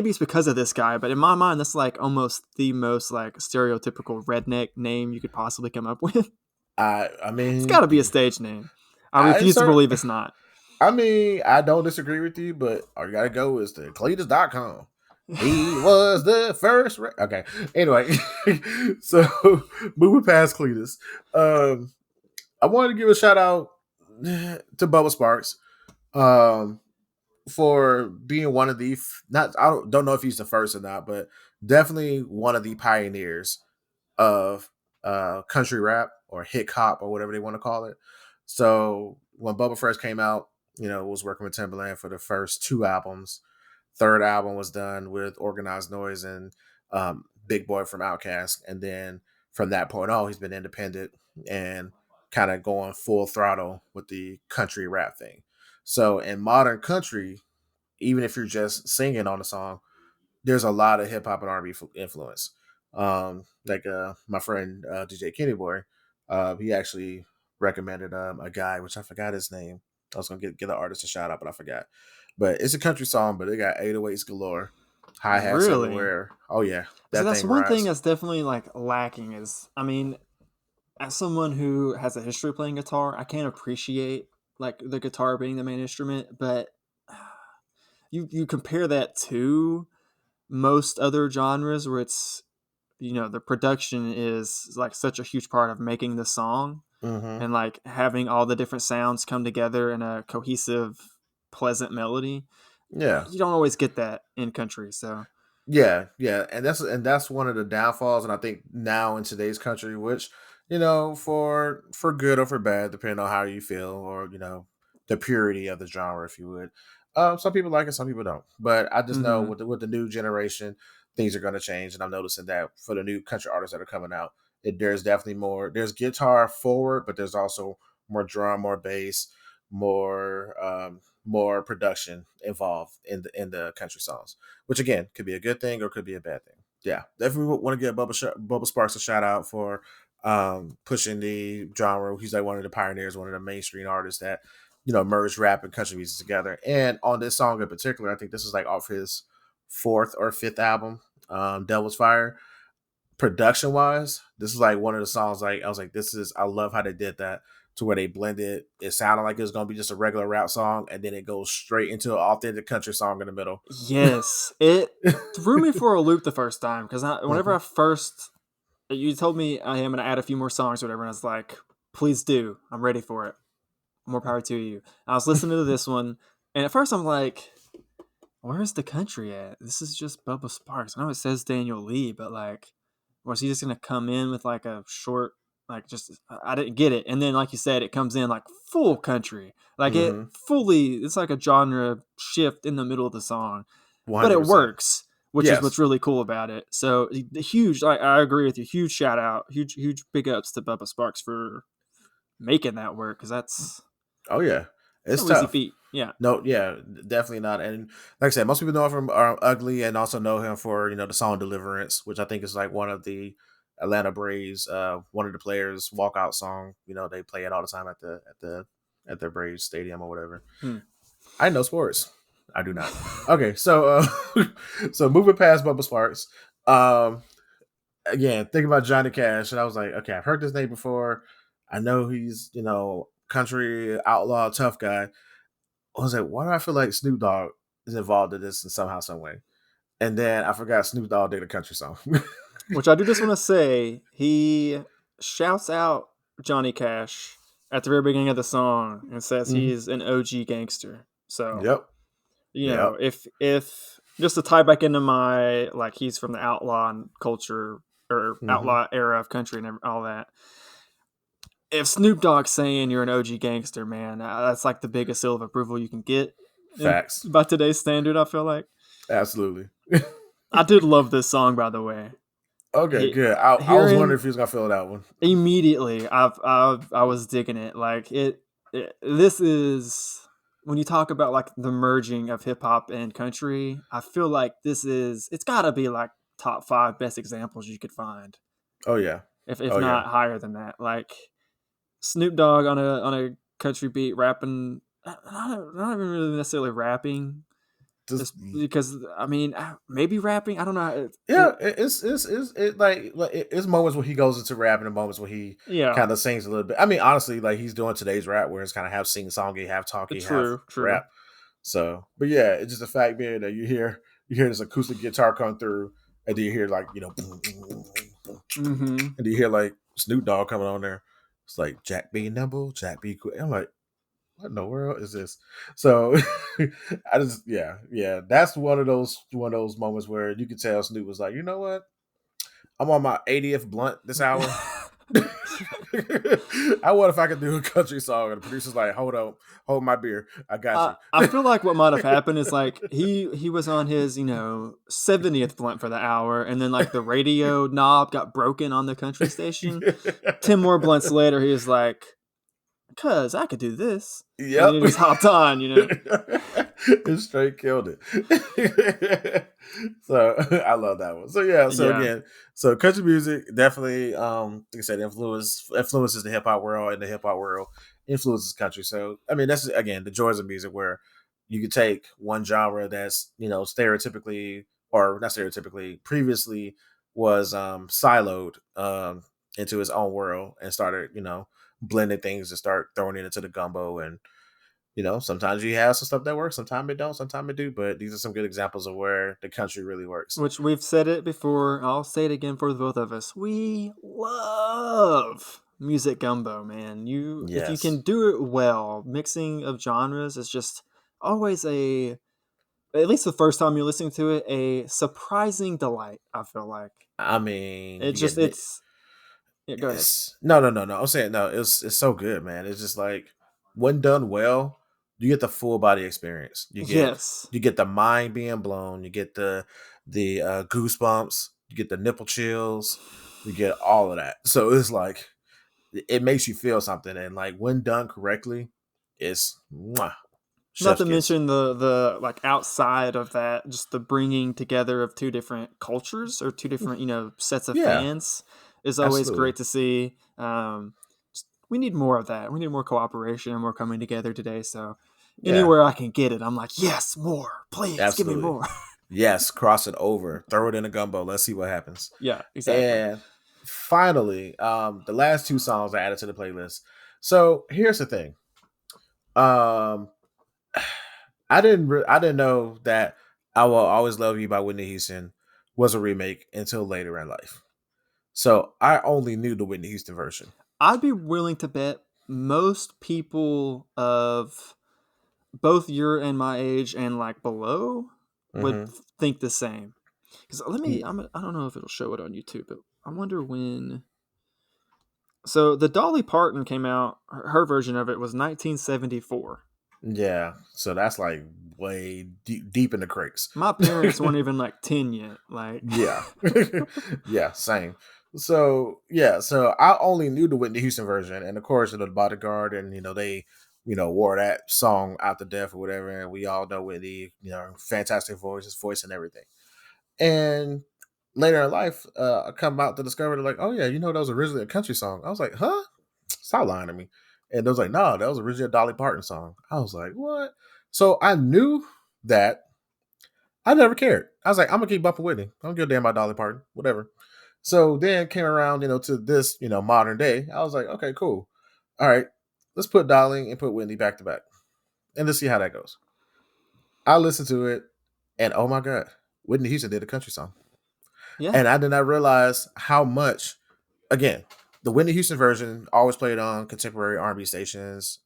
B: it's because of this guy, but in my mind, that's like almost the most like stereotypical redneck name you could possibly come up with.
A: I
B: It's got
A: mean,
B: to be a stage name. I
A: I
B: refuse to
A: start.
B: believe it's not.
A: I mean, I don't disagree with you, but all you gotta go is to Cledus.com. He was the first. Okay. Anyway, so moving past Cletus, I wanted to give a shout out to Bubba Sparxxx for being one of the not. I don't know if he's the first or not, but definitely one of the pioneers of country rap or hip hop or whatever they want to call it. So when Bubba first came out, was working with Timbaland for the first two albums. Third album was done with Organized Noise and Big Boy from Outkast, and then from that point on, he's been independent and kind of going full throttle with the country rap thing. So in modern country, even if you're just singing on a song, there's a lot of hip hop and R&B influence. Like my friend DJ Kenny Boy, he actually recommended a guy, which I forgot his name. I was gonna get the artist a shout out, but I forgot. But it's a country song, but it got 808s galore, hi hats
B: Really?
A: everywhere. Oh yeah,
B: So
A: that
B: that's
A: thing
B: one thing
A: rides.
B: that's definitely like lacking is, I mean, as someone who has a history playing guitar, I can't appreciate like the guitar being the main instrument, but you compare that to most other genres where it's the production is like such a huge part of making the song,
A: Mm-hmm.
B: and like having all the different sounds come together in a cohesive pleasant melody.
A: Yeah,
B: You don't always get that in country, so
A: yeah, and that's one of the downfalls. And I think now in today's country, which for good or for bad, depending on how you feel, or the purity of the genre, if you would. Some people like it, some people don't. But I just know
B: mhm.
A: with the new generation, things are going to change, and I'm noticing that for the new country artists that are coming out, there's definitely more. There's guitar forward, but there's also more drum, more bass, more production involved in the country songs, which again could be a good thing or could be a bad thing. Yeah, definitely want to give Bubba Sparxxx a shout out for pushing the genre. He's like one of the pioneers, one of the mainstream artists that merged rap and country music together. And on this song in particular, I think this is like off his fourth or fifth album, Devil's Fire. Production wise, this is like one of the songs. Like I was like, this is. I love how they did that. to where they blended. It sounded like it was gonna be just a regular rap song, and then it goes straight into an authentic country song in the middle.
B: Yes, it threw me for a loop the first time because whenever I first you told me I am going to add a few more songs or whatever, and I was like, please do. I'm ready for it. More power to you. I was listening to this one, and at first I'm like, where's the country at? This is just Bubba Sparxxx. I know it says Daniel Lee, but like, was he just going to come in with like a short, like just, I didn't get it. And then, like you said, it comes in like full country. Like it fully, it's like a genre shift in the middle of the song. 100%. But it works. Which is what's really cool about it. So the huge, I agree with you. Huge shout out, huge big ups to Bubba Sparxxx for making that work because that's
A: it's
B: no
A: tough.
B: Easy feat. Yeah,
A: no, definitely not. And like I said, most people know him from Ugly, and also know him for the song Deliverance, which I think is like one of the Atlanta Braves, one of the players' walkout song. They play it all the time at the Braves stadium or whatever. I know sports. I do not. Okay, so so moving past Bubba Sparxxx, again, thinking about Johnny Cash, and I was like, okay, I've heard this name before. I know he's country outlaw tough guy. I was like, why do I feel like Snoop Dogg is involved in this in somehow, some way? And then I forgot Snoop Dogg did a country song.
B: Which I do just want to say, he shouts out Johnny Cash at the very beginning of the song and says he's an OG gangster. So if just to tie back into my like he's from the outlaw culture or outlaw era of country and all that. If Snoop Dogg's saying you're an OG gangster, man, that's like the biggest seal of approval you can get.
A: Facts.
B: By today's standard, I feel like.
A: Absolutely.
B: I did love this song, by the way.
A: Okay, good. I was wondering if he was gonna feel that one.
B: Immediately, I was digging it. Like this is when you talk about like the merging of hip hop and country. I feel like it's got to be like top 5 best examples you could find.
A: Oh yeah,
B: if not higher than that. Like Snoop Dogg on a country beat rapping, not even really necessarily rapping. Just because I mean, maybe rapping. I don't know.
A: It's moments where he goes into rapping and moments where he kind of sings a little bit. I mean, honestly, like he's doing today's rap where it's kind of half sing songy, half talky, half rap. So, but yeah, it's just the fact being that you hear this acoustic guitar come through, and then you hear like and then you hear like Snoop Dogg coming on there. It's like Jack be nimble, Jack be quick. I'm like, what in the world is this? So I just that's one of those moments where you could tell Snoop was like, you know what? I'm on my 80th blunt this hour. I wonder if I could do a country song, and the producer's like, hold my beer. I got you.
B: I feel like what might have happened is like he was on his 70th blunt for the hour, and then like the radio knob got broken on the country station. 10 more blunts later, he was like, "Cuz I could do this."
A: Yep.
B: And he just hopped on,
A: It straight killed it. So I love that one. So again, so country music definitely, like I said, influences the hip hop world, and the hip hop world influences country. So I mean, that's again the joys of music, where you could take one genre that's stereotypically, or not stereotypically, previously was siloed into its own world, and started blending things and start throwing it into the gumbo. And sometimes you have some stuff that works, sometimes it don't, sometimes it do, but these are some good examples of where the country really works.
B: Which we've said it before, I'll say it again for the both of us. We love music gumbo, man. If you can do it well, mixing of genres is just always at least the first time you're listening to it, a surprising delight, I feel like.
A: I mean,
B: go ahead.
A: No. I'm saying no. It's so good, man. It's just like when done well, you get the full body experience. You get the mind being blown. You get the goosebumps. You get the nipple chills. You get all of that. So it's like it makes you feel something, and like when done correctly, it's mwah.
B: Not to mention the like outside of that, just the bringing together of two different cultures or two different sets of fans is always great to see. We need more of that. We need more cooperation and more coming together today. So anywhere I can get it, I'm like, yes, more, please. Absolutely. Give me more.
A: Yes, cross it over, throw it in a gumbo. Let's see what happens.
B: Yeah, exactly.
A: And finally, the last 2 songs I added to the playlist. So here's the thing. Um, I didn't know that "I Will Always Love You" by Whitney Houston was a remake until later in life. So I only knew the Whitney Houston version.
B: I'd be willing to bet most people of both your and my age and like below would
A: Mm-hmm.
B: think the same. Because I don't know if it'll show it on YouTube, but I wonder when. So the Dolly Parton came out. Her version of it was 1974.
A: Yeah, so that's like way deep in the crates.
B: My parents weren't even like 10 yet. Like,
A: Yeah, yeah, same. So yeah, so I only knew the Whitney Houston version, and of course, the Bodyguard, and they, wore that song out to death or whatever, and we all know Whitney, fantastic voice, his voice and everything. And later in life, I come out to discover like, oh yeah, that was originally a country song. I was like, huh? Stop lying to me. And they was like, no, that was originally a Dolly Parton song. I was like, what? So I knew that. I never cared. I was like, I'm gonna keep bumping Whitney. I don't give a damn about Dolly Parton, whatever. So then came around, to this, modern day. I was like, okay, cool. All right, let's put Dolly and put Whitney back to back, and let's see how that goes. I listened to it, and oh my god, Whitney Houston did a country song,
B: yeah.
A: and I did not realize how much. Again, the Whitney Houston version always played on contemporary R&B stations,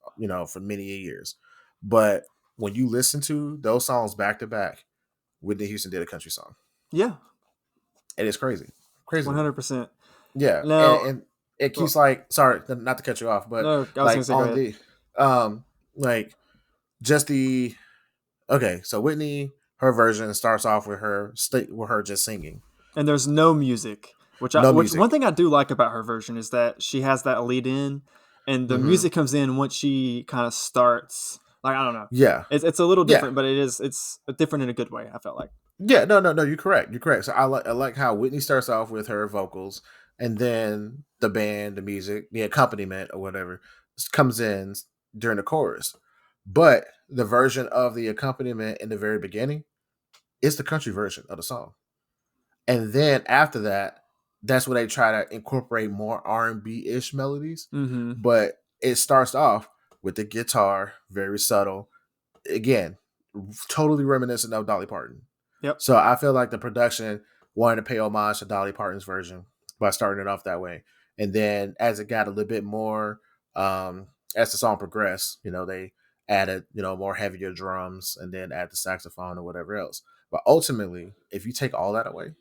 A: for many years. But when you listen to those songs back to back, Whitney Houston did a country song.
B: Yeah.
A: And it's crazy. Crazy.
B: 100%.
A: Yeah.
B: Now,
A: And it keeps like, sorry, not to cut you off, but
B: no, I was
A: like
B: gonna say,
A: on the like just the okay, so Whitney, her version starts off with her just singing.
B: And there's no music, which
A: music.
B: One thing I do like about her version is that she has that lead in, and the music comes in once she kind of starts. Like, I don't know.
A: Yeah.
B: It's a little different, but it's different in a good way, I felt like.
A: Yeah, no, you're correct. You're correct. So I like how Whitney starts off with her vocals, and then the band, the music, the accompaniment or whatever comes in during the chorus. But the version of the accompaniment in the very beginning is the country version of the song. And then after that, that's where they try to incorporate more R&B-ish melodies.
B: Mm-hmm.
A: But it starts off with the guitar, very subtle. Again, totally reminiscent of Dolly Parton.
B: Yep.
A: So I feel like the production wanted to pay homage to Dolly Parton's version by starting it off that way. And then as it got a little bit more, as the song progressed, they added, more heavier drums and then add the saxophone or whatever else. But ultimately, if you take all that away,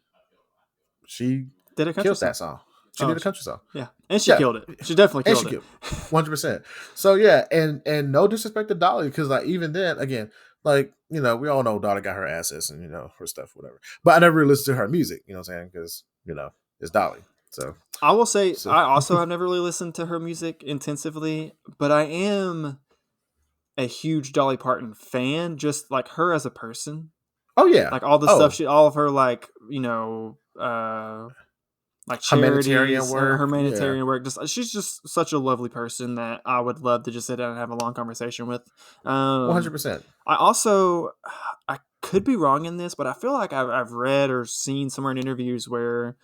A: she
B: did a country
A: killed
B: song.
A: that song. She did a country song.
B: Yeah. And she killed it. She definitely killed it.
A: 100%. So yeah, and no disrespect to Dolly, because like even then, again, like, we all know Dolly got her assets and, her stuff, whatever. But I never really listened to her music, what I'm saying? Because, it's Dolly. So
B: I will say I also have never really listened to her music intensively, but I am a huge Dolly Parton fan, just like her as a person.
A: Oh yeah.
B: Like all the stuff all of her like, like charities, her humanitarian work. She's just such a lovely person that I would love to just sit down and have a long conversation with.
A: 100%.
B: I could be wrong in this, but I feel like I've read or seen somewhere in interviews where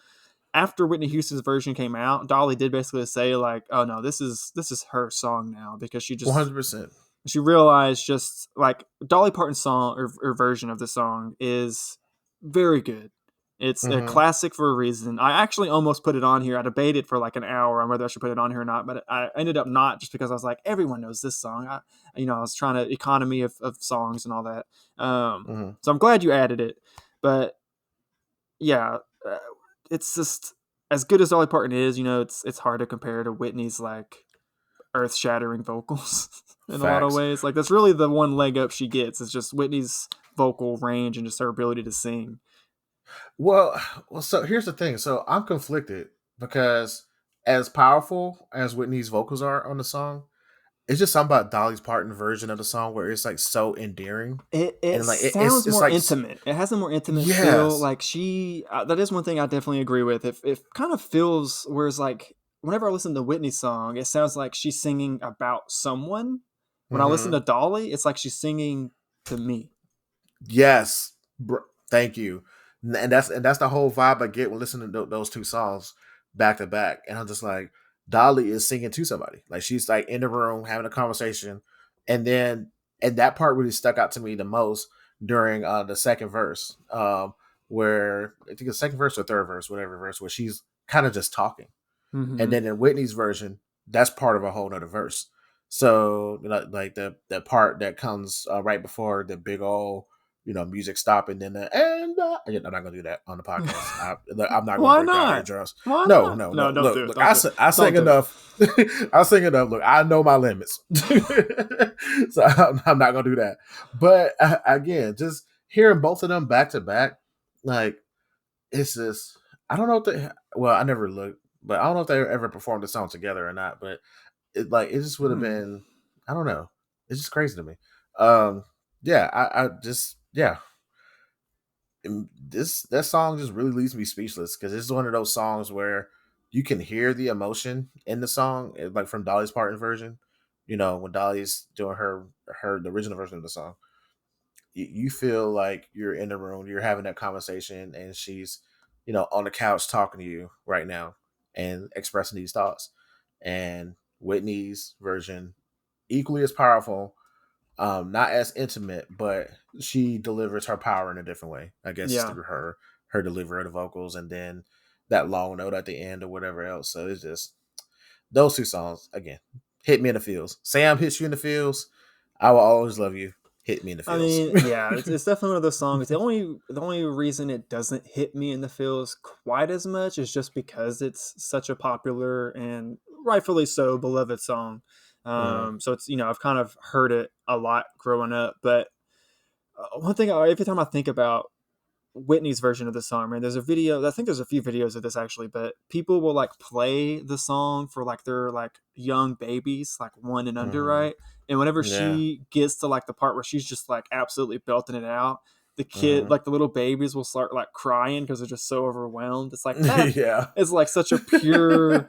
B: after Whitney Houston's version came out, Dolly did basically say like, "Oh no, this is her song now," because she just
A: 100%.
B: She realized just like Dolly Parton's song or version of the song is very good. It's a classic for a reason. I actually almost put it on here. I debated for like an hour on whether I should put it on here or not, but I ended up not, just because I was like, everyone knows this song. I was trying to economy of songs and all that. So I'm glad you added it. But yeah, it's just as good as Dolly Parton is. It's hard to compare to Whitney's like earth-shattering vocals in a lot of ways. Like that's really the one leg up she gets. It's just Whitney's vocal range and just her ability to sing.
A: Well, so here's the thing. So I'm conflicted because as powerful as Whitney's vocals are on the song, it's just something about Dolly's Parton version of the song where it's like so endearing.
B: It sounds more intimate. It has a more intimate feel. Like that is one thing I definitely agree with. It kind of feels, whereas like whenever I listen to Whitney's song, it sounds like she's singing about someone. When I listen to Dolly, it's like she's singing to me.
A: Yes. Thank you. And that's the whole vibe I get when listening to those two songs back to back. And I'm just like, Dolly is singing to somebody. Like she's like in the room having a conversation, and that part really stuck out to me the most during the second verse, where I think the second verse or third verse, whatever verse, where she's kind of just talking, and then in Whitney's version, that's part of a whole nother verse. So like the part that comes right before the big old music stop, and then I'm not gonna do that on the podcast. I'm not gonna
B: Why
A: break out
B: not?
A: eardrums.
B: Why
A: No,
B: not?
A: no,
B: No,
A: no.
B: don't do it.
A: Look,
B: Don't do it.
A: I sing
B: Don't do
A: enough. I sing enough. Look, I know my limits, so I'm not gonna do that. But again, just hearing both of them back to back, like it's just I don't know if they. Well, I never looked, but I don't know if they ever performed the song together or not. But it just would have been. I don't know. It's just crazy to me. Yeah, I just that song just really leaves me speechless because it's one of those songs where you can hear the emotion in the song, like from Dolly's Parton version. When Dolly's doing the original version of the song, you feel like you're in the room, you're having that conversation, and she's, on the couch talking to you right now and expressing these thoughts. And Whitney's version, equally as powerful, not as intimate, but she delivers her power in a different way. I guess
B: Yeah.
A: through her delivery of the vocals, and then that long note at the end or whatever else. So it's just those two songs again. Hit me in the feels. Sam hits you in the feels. I will always love you. Hit me in the
B: I
A: feels.
B: mean, yeah, it's definitely one of those songs. The only reason it doesn't hit me in the feels quite as much is just because it's such a popular and rightfully so beloved song. So it's I've kind of heard it a lot growing up. But one thing, every time I think about Whitney's version of the song, man, there's a video. I think there's a few videos of this actually, but people will like play the song for like their like young babies, like one and under, right? And whenever
A: Yeah.
B: she gets to like the part where she's just like absolutely belting it out, the kid,
A: Mhm.
B: like the little babies, will start like crying because they're just so overwhelmed. It's like that
A: Yeah.
B: is like such a pure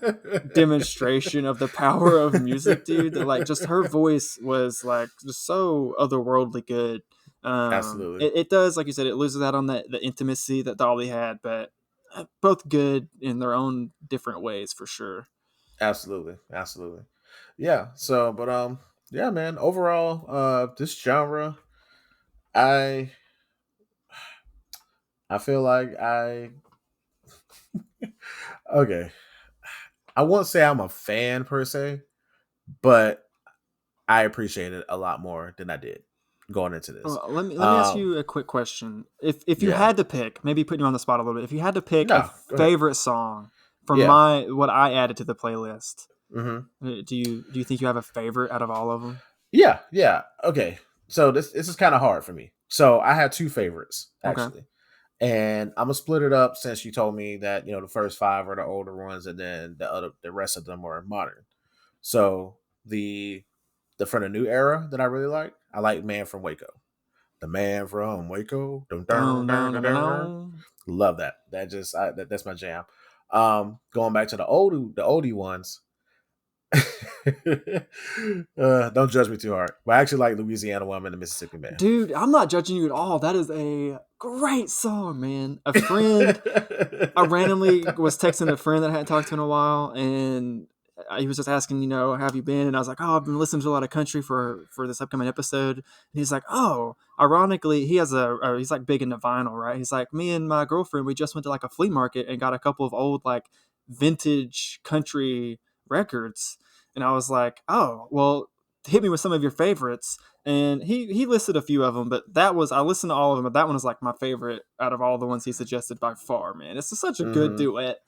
B: demonstration of the power of music, dude. That like just her voice was like just so otherworldly good.
A: Absolutely.
B: It does, like you said, it loses out on the intimacy that Dolly had, but both good in their own different ways for sure.
A: Absolutely. Absolutely. Yeah. So, but yeah, man. Overall, this genre, I I feel like okay. I won't say I'm a fan per se, but I appreciate it a lot more than I did going into this.
B: Let me ask you a quick question. If you
A: Yeah.
B: had to pick, maybe putting you on the spot a little bit, if you had to pick a
A: No, go ahead.
B: favorite song from
A: Yeah.
B: what I added to the playlist,
A: Hmm.
B: do you think you have a favorite out of all of them?
A: Yeah. Yeah. Okay. So this is kind of hard for me. So I had two favorites
B: Okay.
A: actually, and I'm gonna split it up since you told me that the first five are the older ones, and then the rest of them are modern. So the from the new era that I really I like Man from Waco. The Man from Waco. Dun, dun,
B: Dun,
A: dun,
B: dun,
A: dun,
B: dun, dun,
A: dun.
B: dun.
A: Love that. That's my jam. Going back to the oldie ones. Don't judge me too hard. But I actually like Louisiana Woman and Mississippi Man.
B: Dude, I'm not judging you at all. That is a great song, man. I randomly was texting a friend that I hadn't talked to in a while, and he was just asking, how have you been? And I was like, oh, I've been listening to a lot of country for this upcoming episode. And he's like, oh, ironically, he's like big into vinyl, right? He's like, me and my girlfriend, we just went to like a flea market and got a couple of old like vintage country records. And I was like, oh, well, hit me with some of your favorites. And he listed a few of them, but I listened to all of them, but that one is like my favorite out of all the ones he suggested by far, man. It's just such a good
A: Hmm.
B: duet.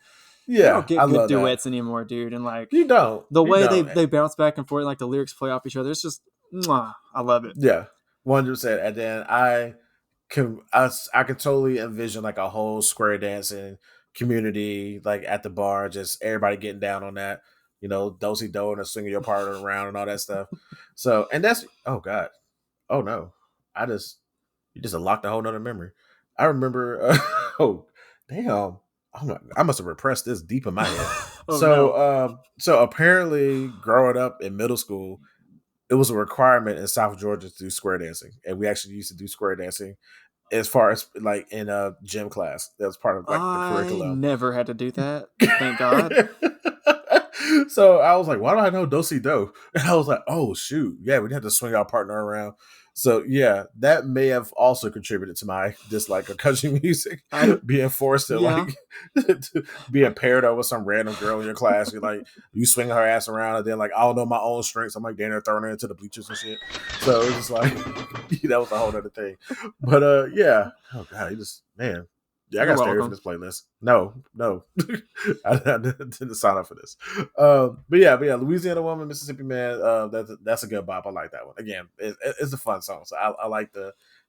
B: You
A: Yeah,
B: don't
A: I
B: get good
A: love that.
B: duets anymore, dude. And like
A: You don't.
B: the
A: You
B: way
A: don't.
B: they bounce back and forth, like the lyrics play off each other, it's just mwah, I love it.
A: Yeah, 100%. And then I can totally envision like a whole square dancing community, like at the bar, just everybody getting down on that, dosey do and swinging your partner around and all that stuff. So, and that's oh god, oh no, I just you just unlocked a whole nother memory. I remember, oh damn, I must have repressed this deep in my head.
B: Oh no.
A: So apparently, growing up in middle school, it was a requirement in South Georgia to do square dancing, and we actually used to do square dancing as far as like in a gym class. That was part of like the
B: I
A: curriculum.
B: never had to do that. Thank God.
A: So I was like, why do I know Do Si Do? And I was like, oh shoot, yeah, we'd have to swing our partner around. So yeah, that may have also contributed to my dislike of country music,
B: I
A: being forced to
B: yeah.
A: like to being paired up with some random girl in your class. You're like, you swing her ass around, and then like I don't know my own strengths. I'm like, then they're throwing her into the bleachers and shit. So it was just like that was a whole other thing. But yeah, oh god, he just man. Yeah, I
B: You're
A: got stereo for
B: welcome.
A: this playlist. No, I didn't sign up for this. But yeah, Louisiana Woman, Mississippi Man. That's a good bop. I like that one. Again, it's a fun song, so I like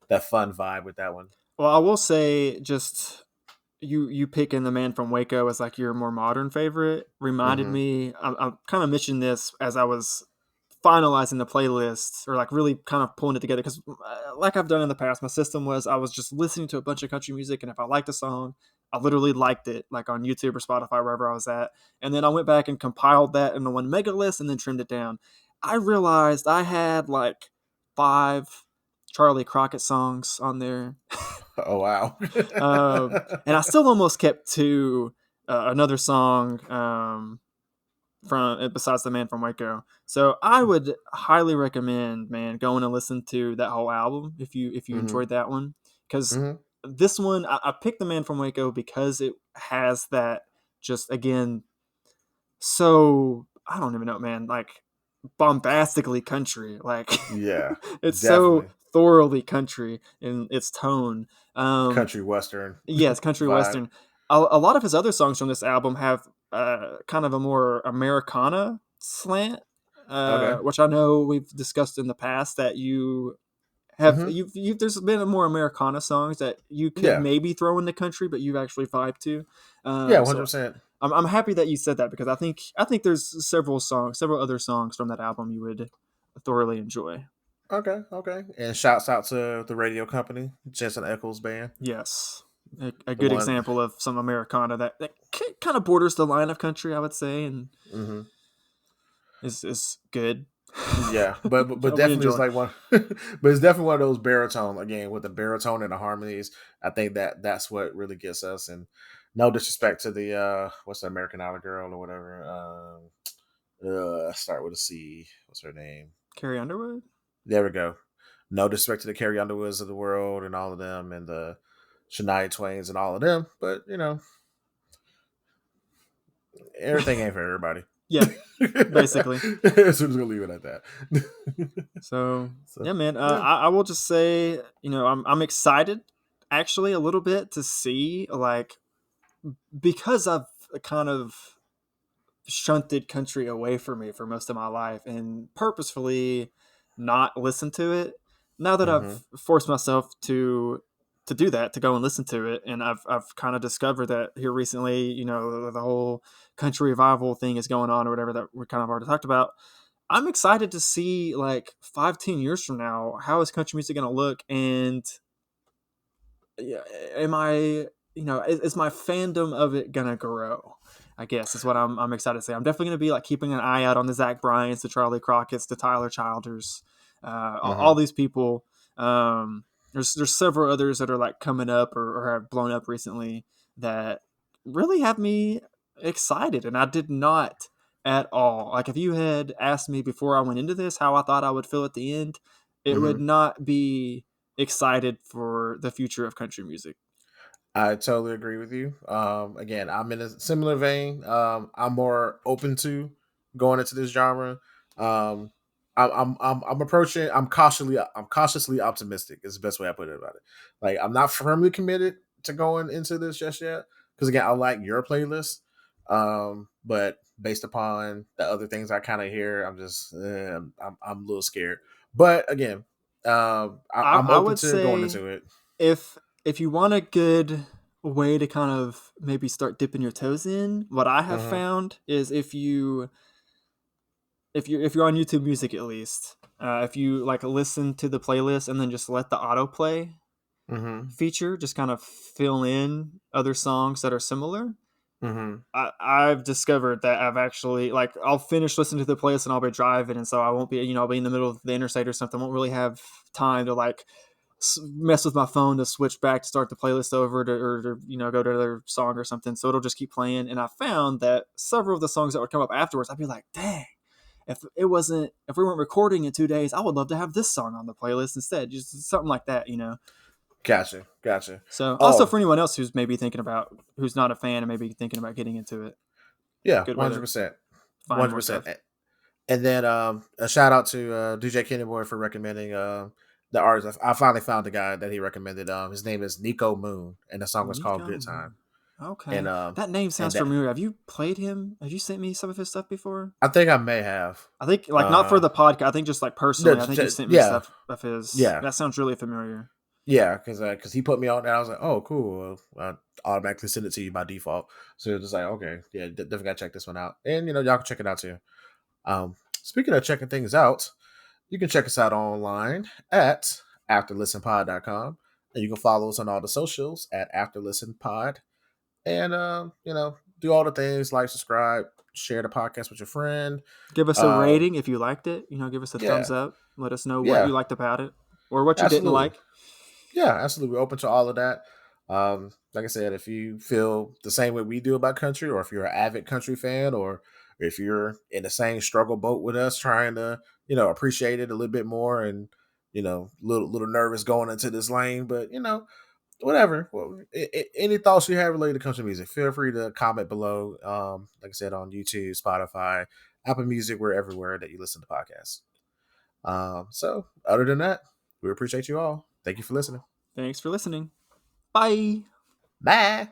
A: that fun vibe with that one.
B: Well, I will say, just you picking the Man from Waco as like your more modern favorite reminded
A: Mm-hmm.
B: me. I kind of mentioned this as I was finalizing the playlist, or like really kind of pulling it together, because like I've done in the past, my system was I was just listening to a bunch of country music, and if I liked a song, I literally liked it, like on YouTube or Spotify, wherever I was at, and then I went back and compiled that into one mega list and then trimmed it down. I realized I had like 5 Charley Crockett songs on there.
A: Oh wow.
B: And I still almost kept to another song from besides the Man from Waco. So I would highly recommend, man, going and listen to that whole album if you
A: Mm-hmm.
B: enjoyed that one, because
A: Mm-hmm.
B: this one I picked the Man from Waco because it has that, just again, so I don't even know, man, like bombastically country, like
A: Yeah,
B: it's so
A: definitely
B: thoroughly country in its tone. um
A: country western
B: Yes, country
A: vibe.
B: western. A lot of his other songs from this album have kind of a more Americana slant,
A: Okay.
B: which I know we've discussed in the past that you have.
A: Mm-hmm.
B: You've there's been a more Americana songs that you could
A: Yeah.
B: maybe throw in the country, but you've actually vibed to.
A: Yeah.
B: So
A: 100%.
B: I'm happy that you said that, because I think there's several other songs from that album you would thoroughly enjoy.
A: Okay. Okay. And shouts out to the radio company, Jensen Eccles Band,
B: Yes. A
A: the
B: good
A: one.
B: example of some Americana that kind of borders the line of country, I would say, and
A: Mm-hmm.
B: is good.
A: Yeah, but
B: We
A: definitely it's
B: enjoy.
A: like one, but it's definitely one of those baritone again with the baritone and the harmonies. I think that's what really gets us. And no disrespect to the what's the American Idol girl or whatever. Start with a C. What's her name?
B: Carrie Underwood.
A: There we go. No disrespect to the Carrie Underwoods of the world and all of them, and the Shania Twains and all of them. But everything ain't for everybody.
B: Yeah,
A: So
B: basically.
A: we're just gonna leave it at that.
B: So
A: So
B: yeah, man.
A: yeah.
B: I will just say, I'm excited, actually, a little bit to see, like, because I've kind of shunted country away from me for most of my life and purposefully not listened to it. Now that
A: Mm-hmm.
B: I've forced myself to do that, to go and listen to it, and I've kind of discovered that here recently, the whole country revival thing is going on, or whatever, that we kind of already talked about. I'm excited to see, like, 5-10 years from now, how is country music going to look, and yeah, am I, is my fandom of it gonna grow? I guess is what I'm excited to say. I'm definitely gonna be like keeping an eye out on the Zach Bryants, the Charley Crockett's, the Tyler Childers, all
A: Mm-hmm.
B: these people. There's several others that are like coming up, or have blown up recently, that really have me excited, and I did not at all. Like, if you had asked me before I went into this how I thought I would feel at the end, it would
A: Mm-hmm.
B: not be excited for the future of country music.
A: I totally agree with you. Again, I'm in a similar vein. I'm more open to going into this genre. Um, I'm approaching. I'm cautiously optimistic. Is the best way I put it about it. Like I'm not firmly committed to going into this just yet. Because again, I like your playlist. But based upon the other things I kind of hear, I'm just I'm a little scared. But again, I'm
B: I
A: open
B: would
A: to going
B: say,
A: into it.
B: if you want a good way to kind of maybe start dipping your toes in, what I have
A: Mm-hmm.
B: found is, if you're on YouTube Music, at least, if you like listen to the playlist and then just let the autoplay
A: Mm-hmm.
B: feature just kind of fill in other songs that are similar.
A: Mm-hmm.
B: I've discovered that I've actually, like, I'll finish listening to the playlist and I'll be driving, and so I won't be, I'll be in the middle of the interstate or something. I won't really have time to, like, mess with my phone to switch back to start the playlist over or go to another song or something. So it'll just keep playing. And I found that several of the songs that would come up afterwards, I'd be like, dang, if we weren't recording in 2 days, I would love to have this song on the playlist instead. Just something like that,
A: Gotcha.
B: So also for anyone else who's maybe who's not a fan and maybe thinking about getting into it.
A: Yeah, 100%. 100%. And then a shout out to DJ Kenny Boy for recommending the artist. I finally found the guy that he recommended. His name is Niko Moon, and the song was called Good Time.
B: Okay. And that name sounds familiar. Have you played him? Have you sent me some of his stuff before?
A: I think I may have.
B: I think not for the podcast. I think just personally. I think you sent me stuff of his. Yeah. That sounds really familiar.
A: Yeah, because he put me on there. I was like, oh, cool. I automatically send it to you by default. So it was like, okay, yeah, definitely got to check this one out. And, y'all can check it out too. Speaking of checking things out, you can check us out online at afterlistenpod.com. And you can follow us on all the socials at afterlistenpod. And, do all the things like subscribe, share the podcast with your friend.
B: Give us a rating if you liked it. Give us a thumbs up. Let us know what you liked about it or what you didn't like.
A: Yeah, absolutely. We're open to all of that. Like I said, if you feel the same way we do about country, or if you're an avid country fan, or if you're in the same struggle boat with us trying to, appreciate it a little bit more and, little nervous going into this lane, but, whatever. Well, any thoughts you have related to country music, feel free to comment below. Like I said, on YouTube, Spotify, Apple Music, we're everywhere that you listen to podcasts. So other than that, we appreciate you all. Thank you for listening.
B: Thanks for listening. Bye.
A: Bye.